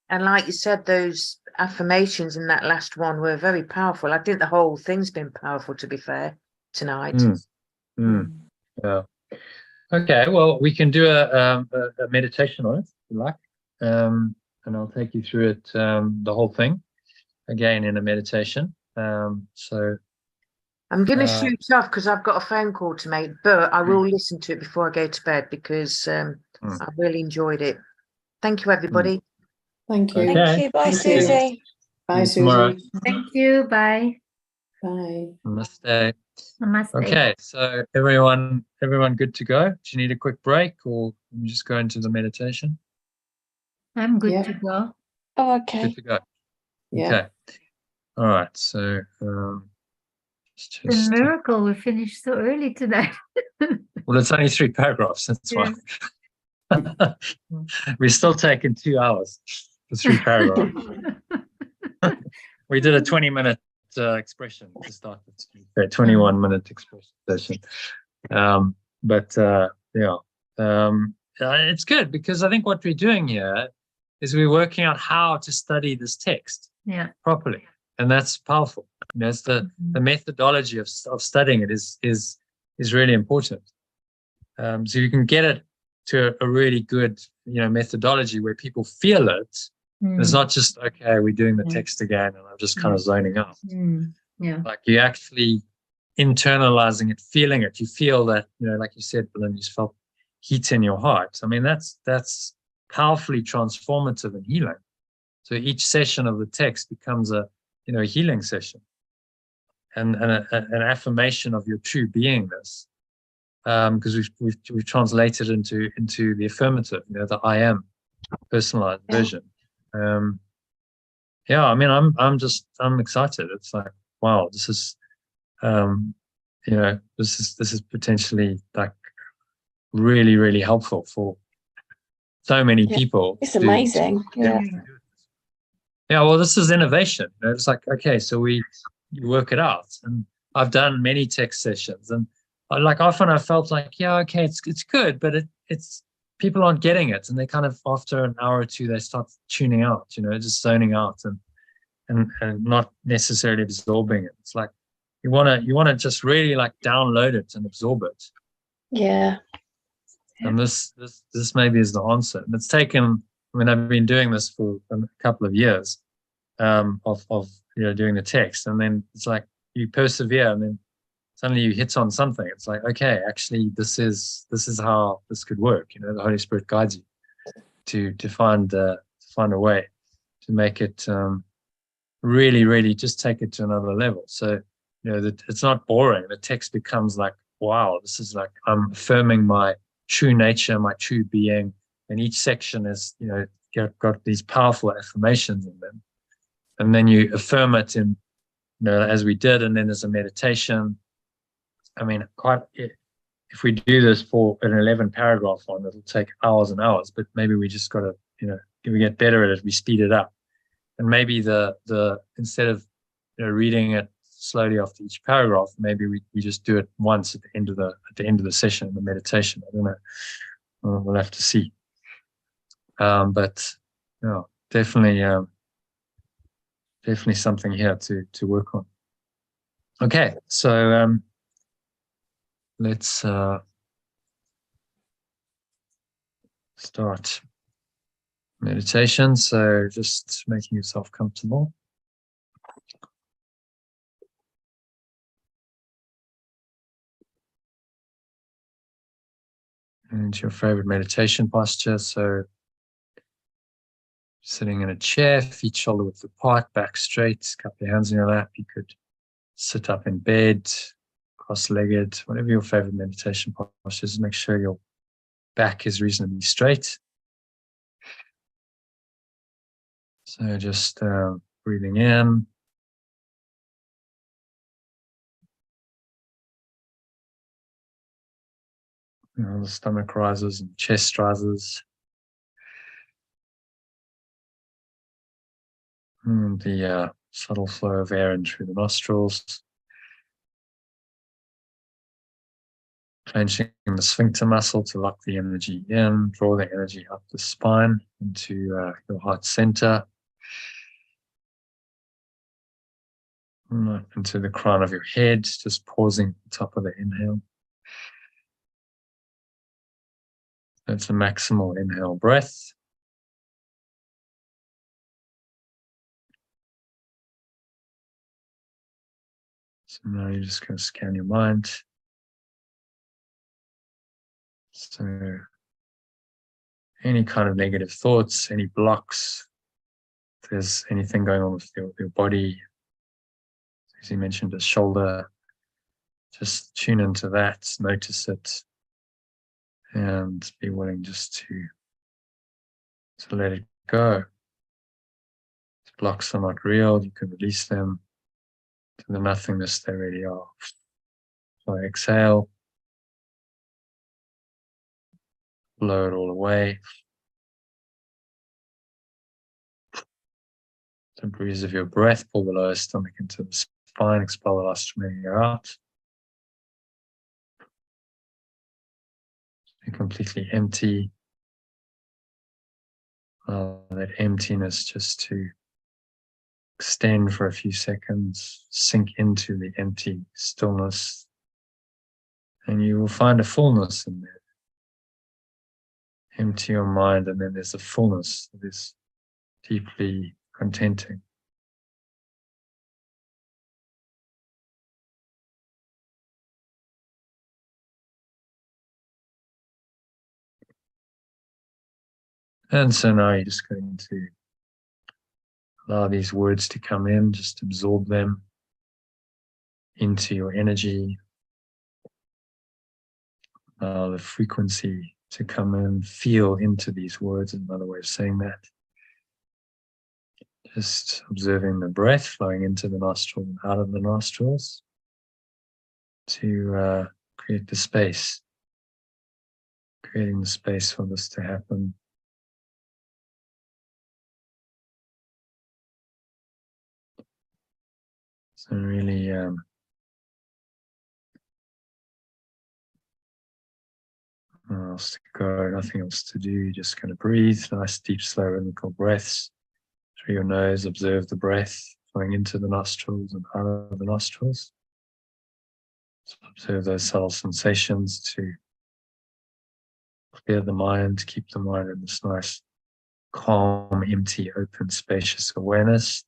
And like you said, those affirmations in that last one were very powerful. I think the whole thing's been powerful, to be fair, tonight. Yeah. Okay, well, we can do a meditation on it, if you like. And I'll take you through it, the whole thing, again in a meditation. So I'm going to shoot off because I've got a phone call to make, but I will listen to it before I go to bed because I really enjoyed it. Thank you, everybody. Thank you. Okay. Thank you. Bye, Susie. Bye, Tomorrow. Susie. Thank you. Bye. Bye. Namaste. Namaste. Okay, so everyone good to go? Do you need a quick break, or can you just go into the meditation? I'm good to go. Oh, okay. Good to go. Yeah. Okay. All right. So It's a miracle we finished so early today. Well, it's only 3 paragraphs. That's why. We're still taking 2 hours for 3 paragraphs. We did a 20-minute expression to start with, 21-minute expression session. It's good because I think what we're doing here is we're working out how to study this text properly, and that's powerful. It's the methodology of studying it is really important. So you can get it to a really good methodology where people feel it. It's not just we're doing the text again and I'm just kind of zoning out. Like you're actually internalizing it, feeling it. You feel that, like you said, Belinda, you felt heat in your heart. I mean, that's powerfully transformative and healing. So each session of the text becomes a healing session and an affirmation of your true beingness. Because we've translated into the affirmative, the I am personalized version. I'm excited. It's like, wow, this is this is potentially like really, really helpful for so many people. It's amazing. Well, this is innovation. It's like, okay, so you work it out. And I've done many text sessions, and often I felt like, it's good, but it's people aren't getting it, and they kind of after an hour or two they start tuning out, just zoning out and not necessarily absorbing it. It's like you want to just really download it and absorb it. Yeah. And this maybe is the answer. And it's taken. I mean, I've been doing this for a couple of years of doing the text, and then it's like you persevere, and then suddenly you hit on something. It's like, okay, actually, this is how this could work. The Holy Spirit guides you to find a way to make it really, really just take it to another level. So that it's not boring. The text becomes like, wow, this is like I'm affirming my true nature, my true being, and each section is got these powerful affirmations in them, and then you affirm it in as we did, and then there's a meditation. I mean, if we do this for an 11 paragraph one, it'll take hours and hours, but maybe we just got to, if we get better at it, we speed it up. And maybe the instead of, reading it slowly after each paragraph, maybe we just do it once at the end of the session, the meditation. I don't know. Well, we'll have to see. But yeah, definitely something here to work on. Okay, so let's start meditation. So just making yourself comfortable. And your favorite meditation posture. So sitting in a chair, feet shoulder width apart, back straight, cup your hands in your lap. You could sit up in bed, cross-legged, whatever your favorite meditation posture is. Make sure your back is reasonably straight. So just breathing in. The stomach rises and chest rises. And the subtle flow of air in through the nostrils. Clenching the sphincter muscle to lock the energy in, draw the energy up the spine into your heart center. Up into the crown of your head, just pausing at the top of the inhale. That's a maximal inhale breath. So now you're just going to scan your mind. So any kind of negative thoughts, any blocks, if there's anything going on with your body, as you mentioned, the shoulder, just tune into that, notice it, and be willing just to let it go. If blocks are not real, you can release them to the nothingness they really are. So exhale, blow it all away. The breeze of your breath, pull the lower stomach into the spine, expel the last remaining air out. Be completely empty. That emptiness just to extend for a few seconds, sink into the empty stillness, and you will find a fullness in there. Empty your mind, and then there's a fullness that is deeply contenting. And so now you're just going to allow these words to come in, just absorb them into your energy. Allow the frequency to come in, feel into these words, another way of saying that. Just observing the breath flowing into the nostril and out of the nostrils to create the space, creating the space for this to happen. So really nothing else to go, nothing else to do, just going to breathe, nice deep slow rhythmical breaths through your nose. Observe the breath flowing into the nostrils and out of the nostrils. So observe those subtle sensations to clear the mind, keep the mind in this nice, calm, empty, open, spacious awareness.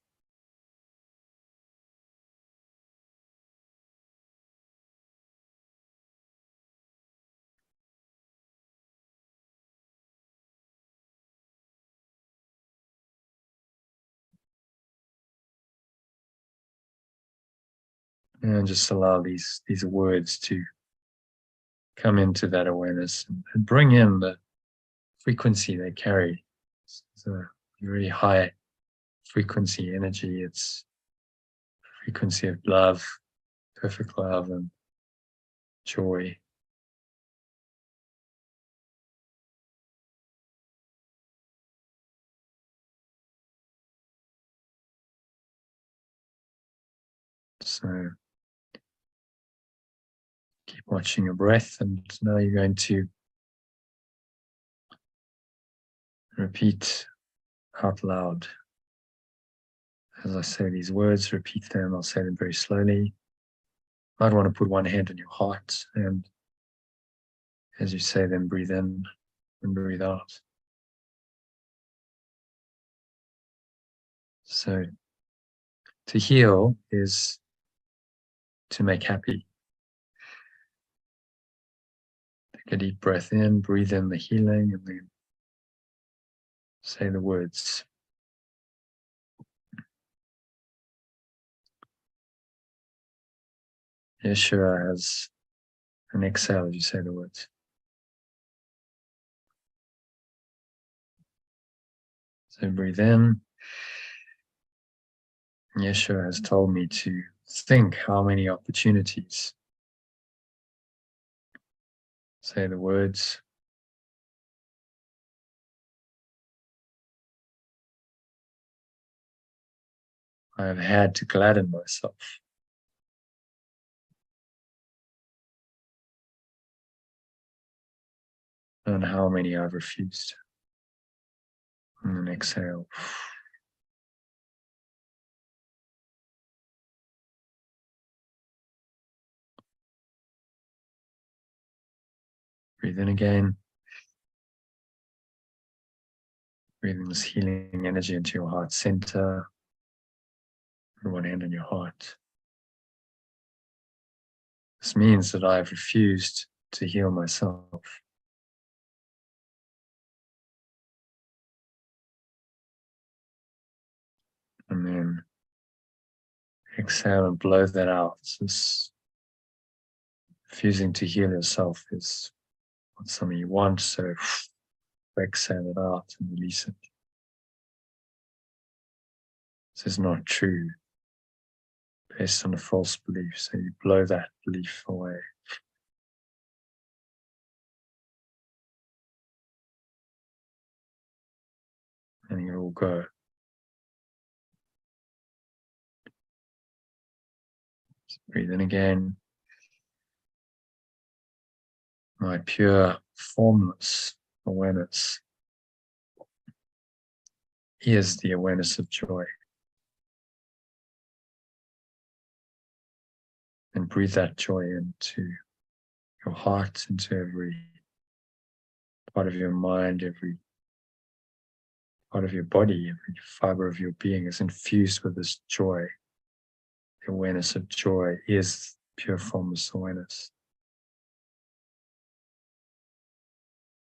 And just allow these words to come into that awareness and bring in the frequency they carry. It's a very high frequency energy. It's frequency of love, perfect love and joy. So keep watching your breath, and now you're going to Repeat out loud. As I say these words, repeat them. I'll say them very slowly. I'd want to put one hand on your heart, and as you say them, breathe in and breathe out. So, to heal is to make happy. Take a deep breath in, breathe in the healing, and then say the words. Yeshua has an exhale as you say the words. So breathe in. Yeshua has told me to think how many opportunities. Say the words. I have had to gladden myself. And how many I've refused. And then exhale. Breathe in again. Breathing this healing energy into your heart center. Put one hand on your heart. This means that I've refused to heal myself. And then exhale and blow that out. This refusing to heal yourself is not something you want, so exhale it out and release it. This is not true, based on a false belief, so you blow that belief away. And it will go. So breathe in again. My pure, formless awareness is the awareness of joy. And breathe that joy into your heart, into every part of your mind, every part of your body, every fiber of your being is infused with this joy. The awareness of joy is pure formless awareness.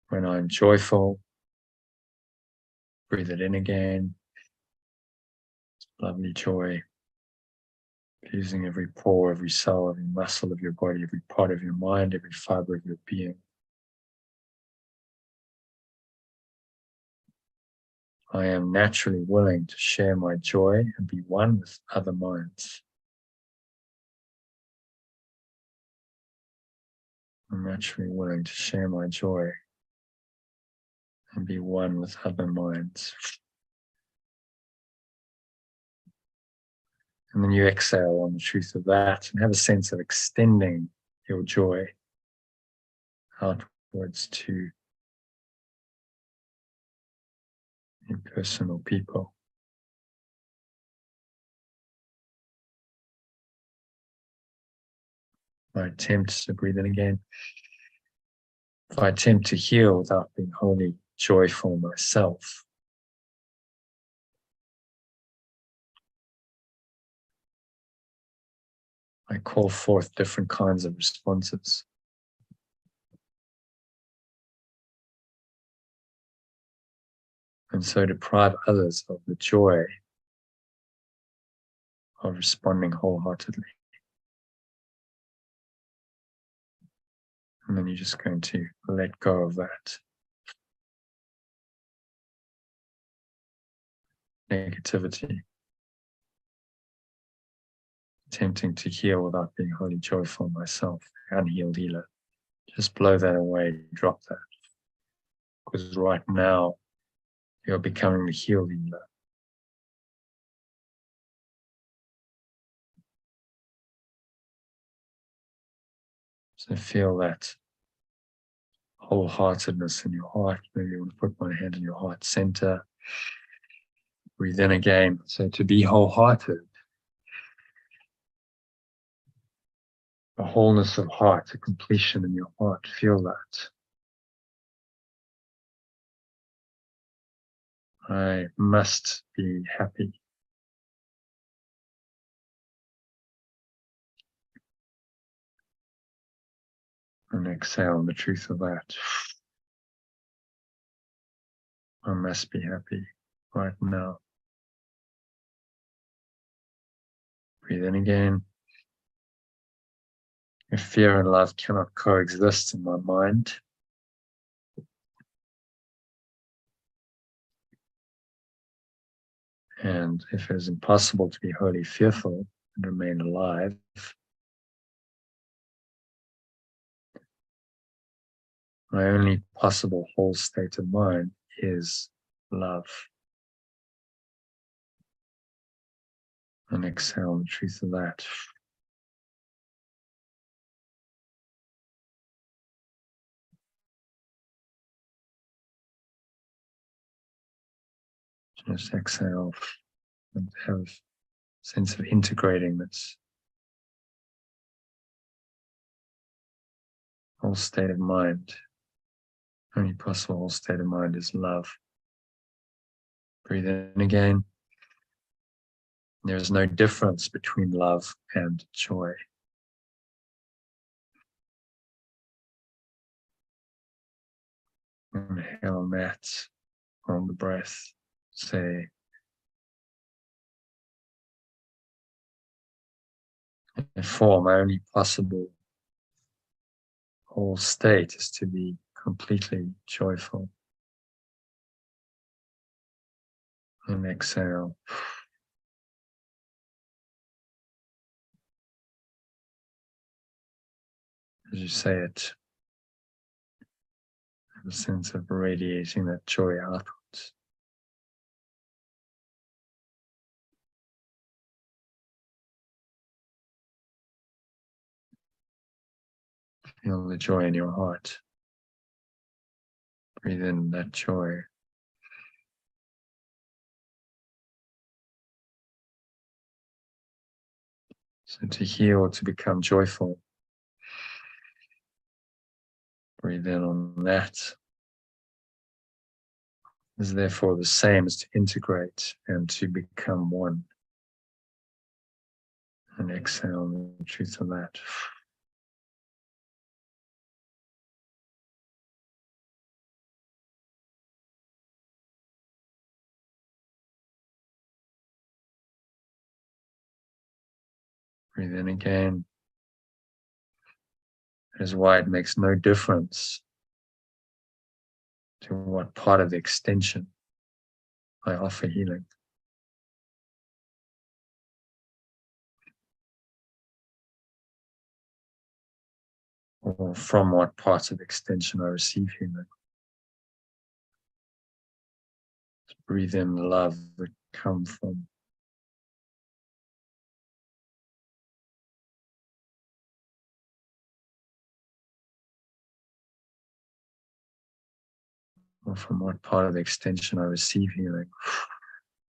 When I'm joyful, breathe it in again. Lovely joy, infusing every pore, every cell, every muscle of your body, every part of your mind, every fiber of your being. I am naturally willing to share my joy and be one with other minds. I'm naturally willing to share my joy and be one with other minds. And then you exhale on the truth of that and have a sense of extending your joy outwards to impersonal people. I attempt to breathe in again. If I attempt to heal without being wholly joyful myself, I call forth different kinds of responses. And so deprive others of the joy of responding wholeheartedly. And then you're just going to let go of that negativity, attempting to heal without being wholly joyful myself, unhealed healer. Just blow that away, drop that. Because right now, you're becoming the healed healer. So feel that wholeheartedness in your heart. Maybe you want to put one hand in your heart center. Breathe in again. So to be wholehearted, a wholeness of heart, a completion in your heart. Feel that. I must be happy. And exhale the truth of that. I must be happy right now. Breathe in again. If fear and love cannot coexist in my mind, and if it is impossible to be wholly fearful and remain alive, my only possible whole state of mind is love. And exhale the truth of that. Just exhale and have a sense of integrating this whole state of mind. Only possible whole state of mind is love. Breathe in again. There is no difference between love and joy. Inhale that on the breath. Say, therefore, my only possible whole state is to be completely joyful. And exhale. As you say it, have a sense of radiating that joy outwards. Feel the joy in your heart. Breathe in that joy. So to heal, to become joyful, breathe in on that. Is therefore the same as to integrate and to become one. And exhale the truth of that. Breathe in again. That is why it makes no difference to what part of the extension I offer healing. Or from what parts of extension I receive healing. Just breathe in the love that comes from. Or from what part of the extension I receive healing.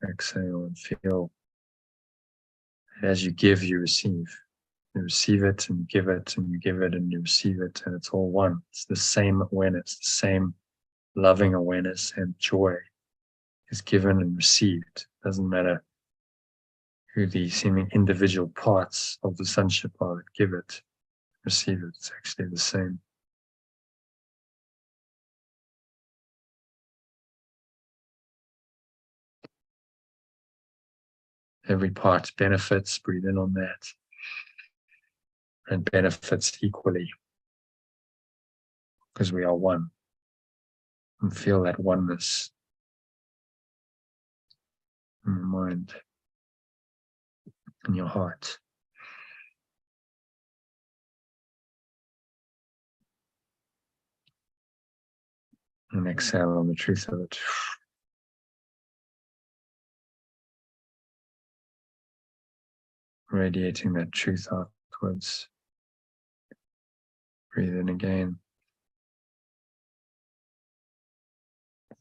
Exhale and feel that as you give, you receive. You receive it and you give it and you give it and you receive it, and it's all one. It's the same awareness, the same loving awareness and joy is given and received. It doesn't matter who the seeming individual parts of the sonship are that give it, receive it. It's actually the same. Every part benefits, breathe in on that, and benefits equally because we are one. And feel that oneness in your mind, in your heart. And exhale on the truth of it. Radiating that truth outwards. Breathe in again.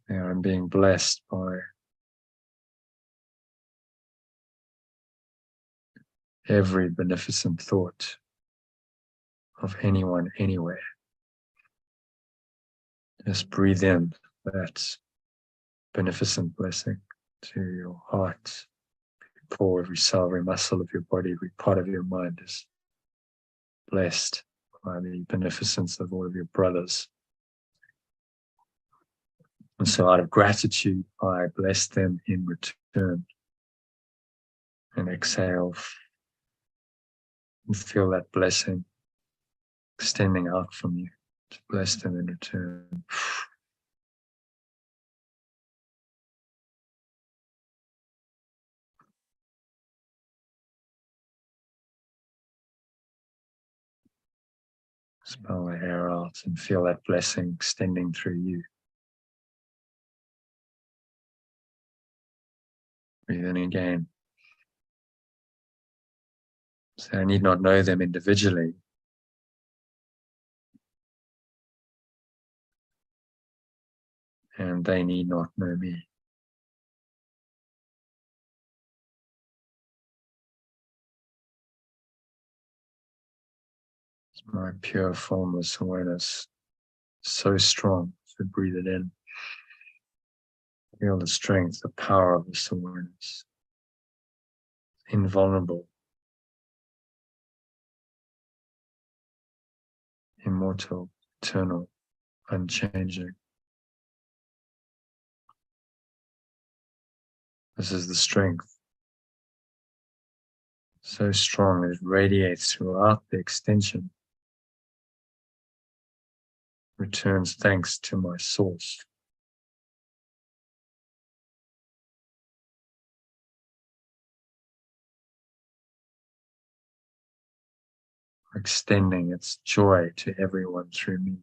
There, I'm being blessed by every beneficent thought of anyone, anywhere. Just breathe in that beneficent blessing to your heart, core, every cell, every muscle of your body, every part of your mind is blessed by the beneficence of all of your brothers. And so out of gratitude, I bless them in return. And exhale and feel that blessing extending out from you to bless them in return. Spell the air out and feel that blessing extending through you. Breathe in again. So I need not know them individually. And they need not know me. It's my pure, formless awareness, so strong. So breathe it in. Feel the strength, the power of this awareness. Invulnerable. Immortal, eternal, unchanging. This is the strength. So strong that it radiates throughout the extension. Returns thanks to my source. Extending its joy to everyone through me.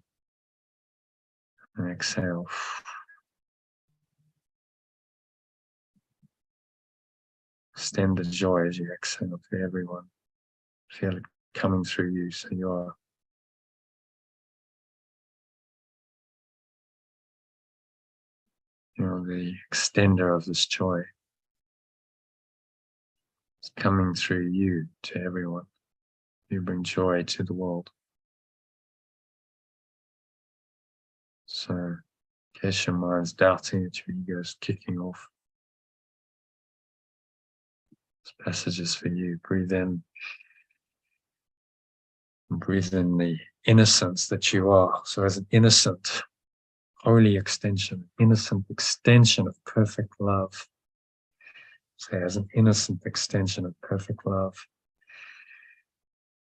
And exhale. Extend the joy as you exhale to everyone. Feel it coming through you, so you are the extender of this joy. It's coming through you to everyone. You bring joy to the world. So, in case your mind's doubting that your ego is kicking off, this passage is for you. Breathe in. And breathe in the innocence that you are. So as an innocent, holy extension, innocent extension of perfect love. So as an innocent extension of perfect love.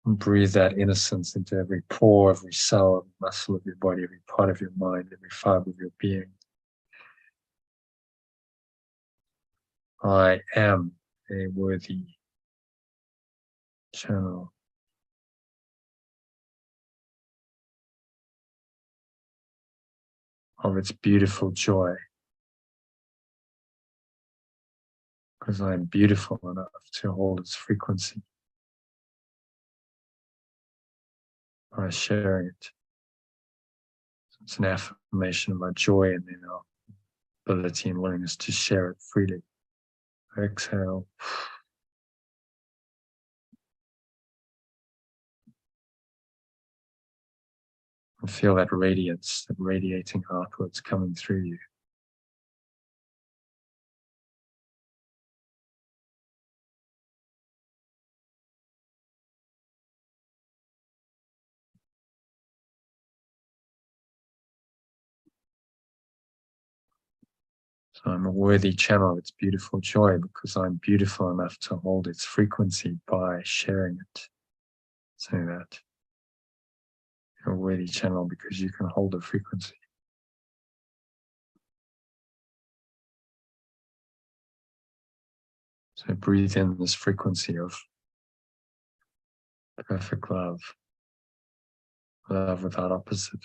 And breathe that innocence into every pore, every cell, every muscle of your body, every part of your mind, every fiber of your being. I am a worthy channel of its beautiful joy, because I am beautiful enough to hold its frequency by sharing it. So it's an affirmation of my joy and then our ability and willingness to share it freely. Exhale. And feel that radiance, that radiating outwards coming through you. So I'm a worthy channel of its beautiful joy because I'm beautiful enough to hold its frequency by sharing it. Say that. You're a worthy channel because you can hold a frequency. So breathe in this frequency of perfect love, love without opposite.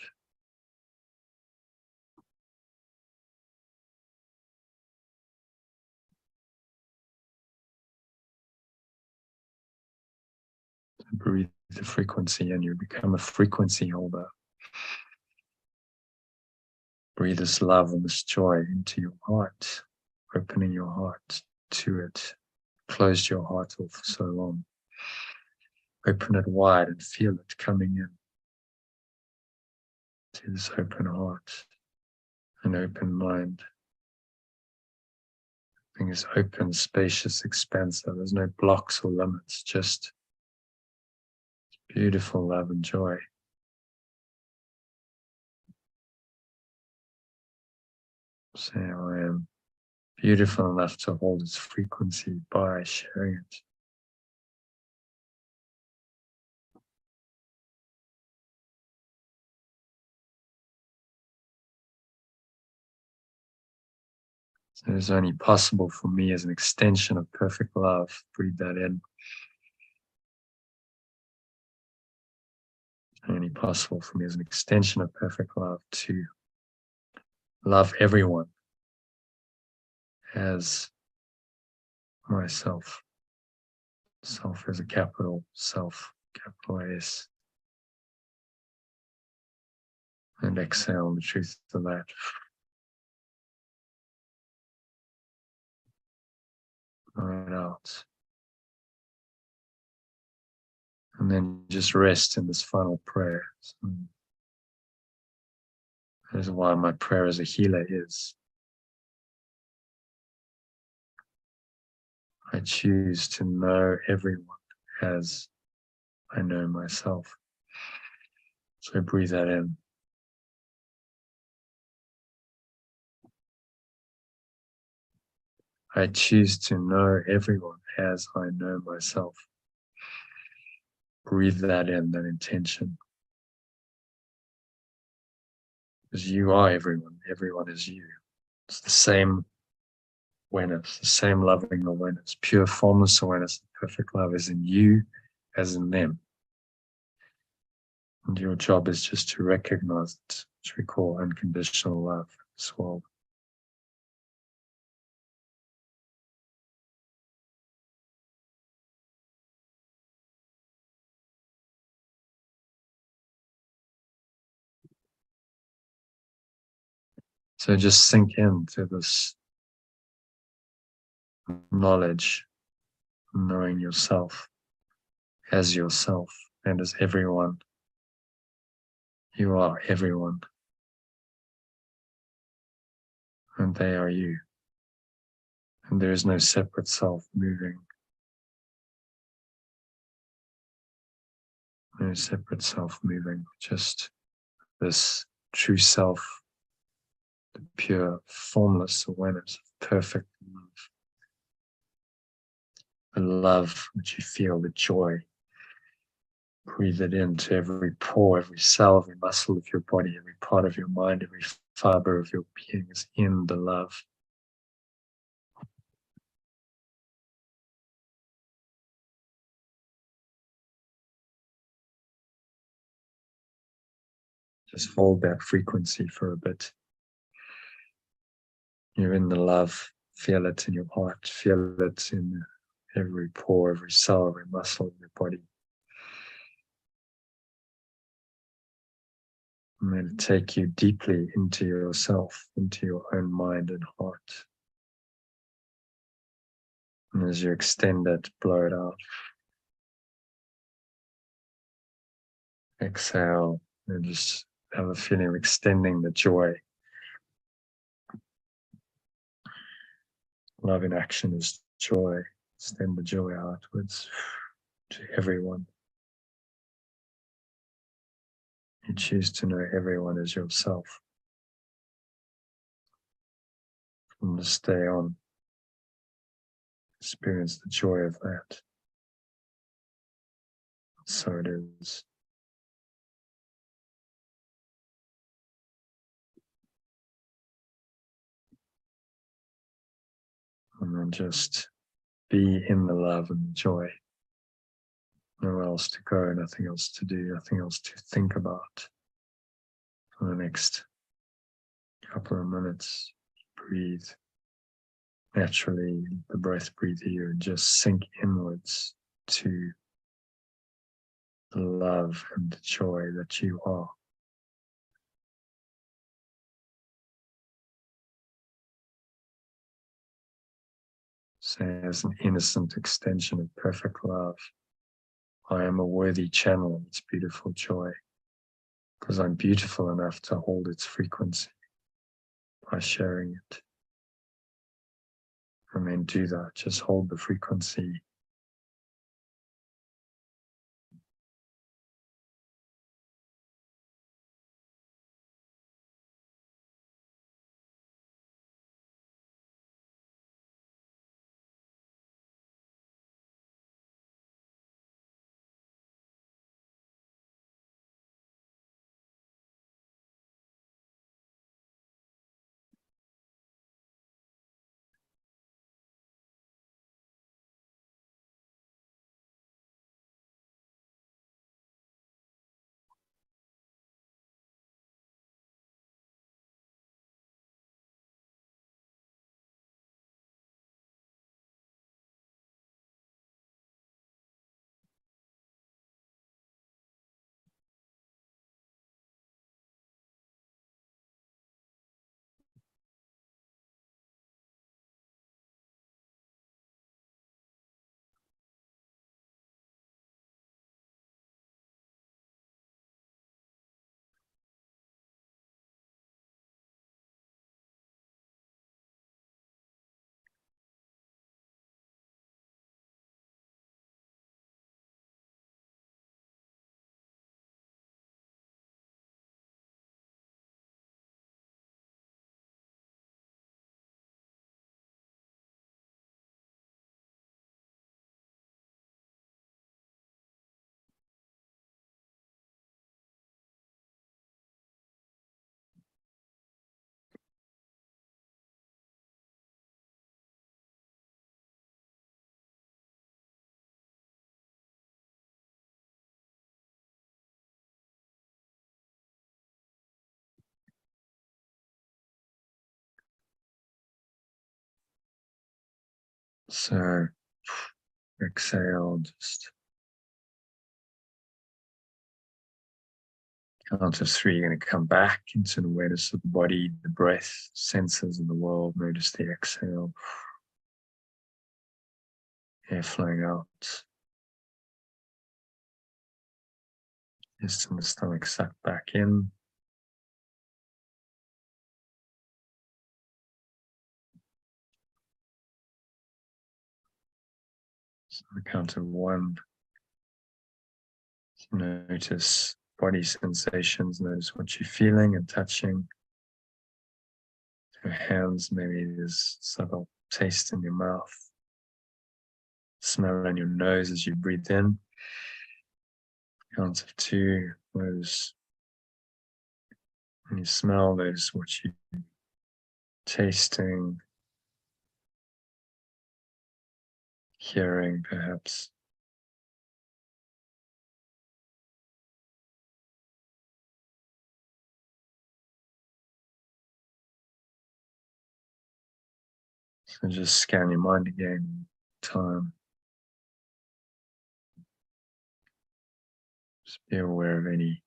So breathe the frequency and you become a frequency holder. Breathe this love and this joy into your heart, opening your heart to it. Closed your heart off for so long. Open it wide and feel it coming in to this open heart, an open mind. Thing is open, spacious, expansive. There's no blocks or limits, just beautiful love and joy. So I am beautiful enough to hold its frequency by sharing it. So it's only possible for me as an extension of perfect love. Breathe that in. It's only possible for me as an extension of perfect love to love everyone as myself. Self is a capital self, capital S. And exhale the truth of that. Right out. And then just rest in this final prayer. So that is why my prayer as a healer is. I choose to know everyone as I know myself. So breathe that in. I choose to know everyone as I know myself. Breathe that in, that intention. Because you are everyone. Everyone is you. It's the same awareness, the same loving awareness, pure formless awareness. Perfect love is in you as in them. And your job is just to recognize it, which we call unconditional love as well. So just sink into this knowledge, knowing yourself as yourself and as everyone. You are everyone. And they are you. And there is no separate self moving. No separate self moving. Just this true self, the pure, formless awareness of perfect love. The love which you feel, the joy. Breathe it into every pore, every cell, every muscle of your body, every part of your mind, every fiber of your being is in the love. Just hold that frequency for a bit. You're in the love. Feel it in your heart. Feel it in every pore, every cell, every muscle of your body. And then take you deeply into yourself, into your own mind and heart. And as you extend it, blow it out. Exhale and just have a feeling of extending the joy. Love in action is joy. Extend the joy outwards to everyone. You choose to know everyone as yourself. From this day on, experience the joy of that. So it is. And then just be in the love and the joy. Nowhere else to go, nothing else to do, nothing else to think about. For the next couple of minutes, breathe. Naturally, the breath breathe here and just sink inwards to the love and the joy that you are. Say, as an innocent extension of perfect love, I am a worthy channel of its beautiful joy, because I'm beautiful enough to hold its frequency by sharing it. And then do that, just hold the frequency. So exhale, just count to 3. You're going to come back into an awareness of the body, the breath, senses in the world. Notice the exhale, air flowing out. Just in the stomach sucked back in. So the count of 1. Notice body sensations, notice what you're feeling and touching. Your hands, maybe there's subtle taste in your mouth. Smell around your nose as you breathe in. Count of 2, notice when you smell, notice what you're tasting, hearing perhaps. So just scan your mind again, time. Just be aware of any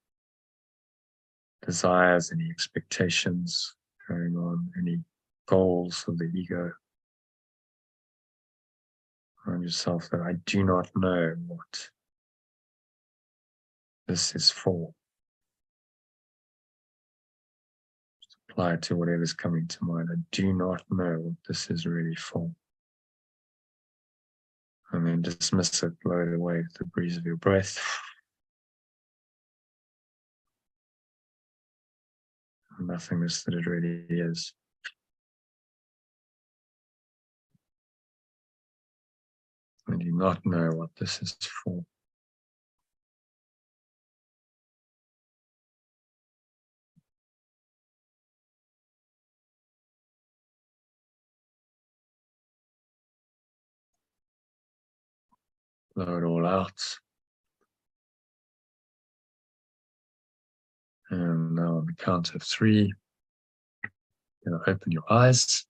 desires, any expectations going on, any goals of the ego. Remind yourself that I do not know what this is for. Just apply it to whatever's coming to mind. I do not know what this is really for. And then dismiss it, blow it away with the breeze of your breath. Nothingness that it really is. I do not know what this is for. Blow it all out. And now on the count of 3, you'll open your eyes.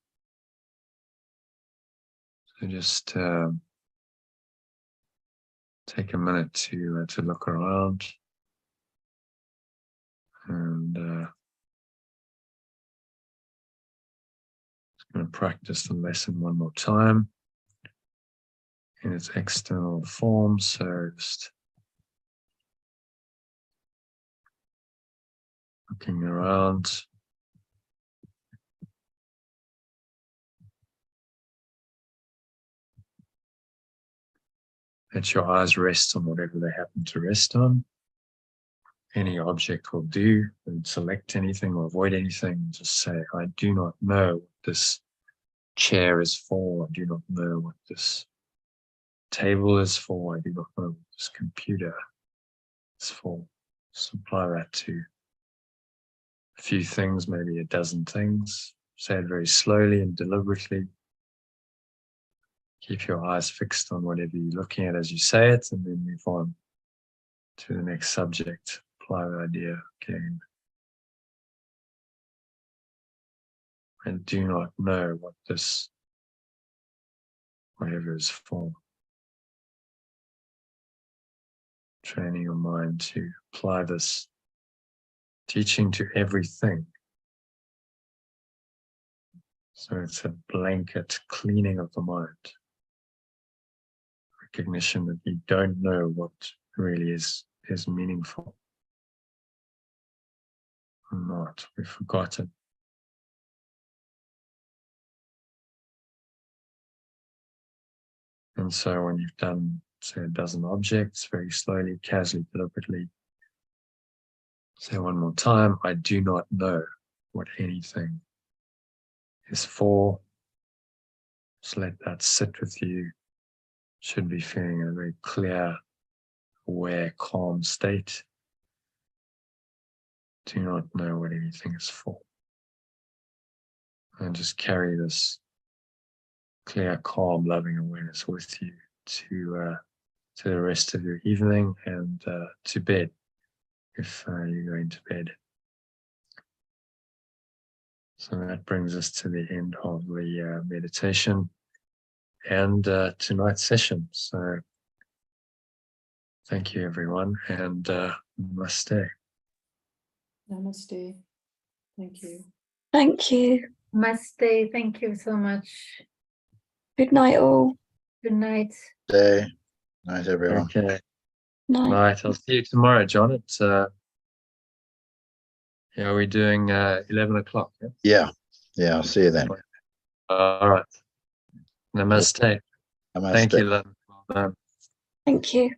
So just take a minute to look around. And just going to practice the lesson one more time. in its external form. So just looking around. Let your eyes rest on whatever they happen to rest on. Any object will do. Don't select anything or avoid anything. Just say, I do not know what this chair is for. I do not know what this table is for. I do not know what this computer is for. Just apply that to a few things, maybe a dozen things. Say it very slowly and deliberately. Keep your eyes fixed on whatever you're looking at as you say it, and then move on to the next subject. Apply the idea again. And do not know what this whatever is for. Training your mind to apply this teaching to everything. So it's a blanket cleaning of the mind. Recognition that you don't know what really is meaningful or not. We've forgotten. And so when you've done, say, a dozen objects, very slowly, casually, deliberately, say one more time, I do not know what anything is for. Just let that sit with you. Should be feeling a very clear, aware, calm state. Do not know what anything is for. And just carry this clear, calm, loving awareness with you to the rest of your evening and to bed, if you're going to bed. So that brings us to the end of the meditation and tonight's session. So thank you, everyone, and namaste. Namaste. Thank you. Thank you. Namaste. Thank you so much. Good night, all. Good night. Day. Night, everyone. Okay. Night. Night. I'll see you tomorrow, John. It's yeah, we're doing 11 o'clock. Yeah. Yeah. I'll see you then. All right. Namaste. Namaste. Thank you, Lynn. Well done. Thank you.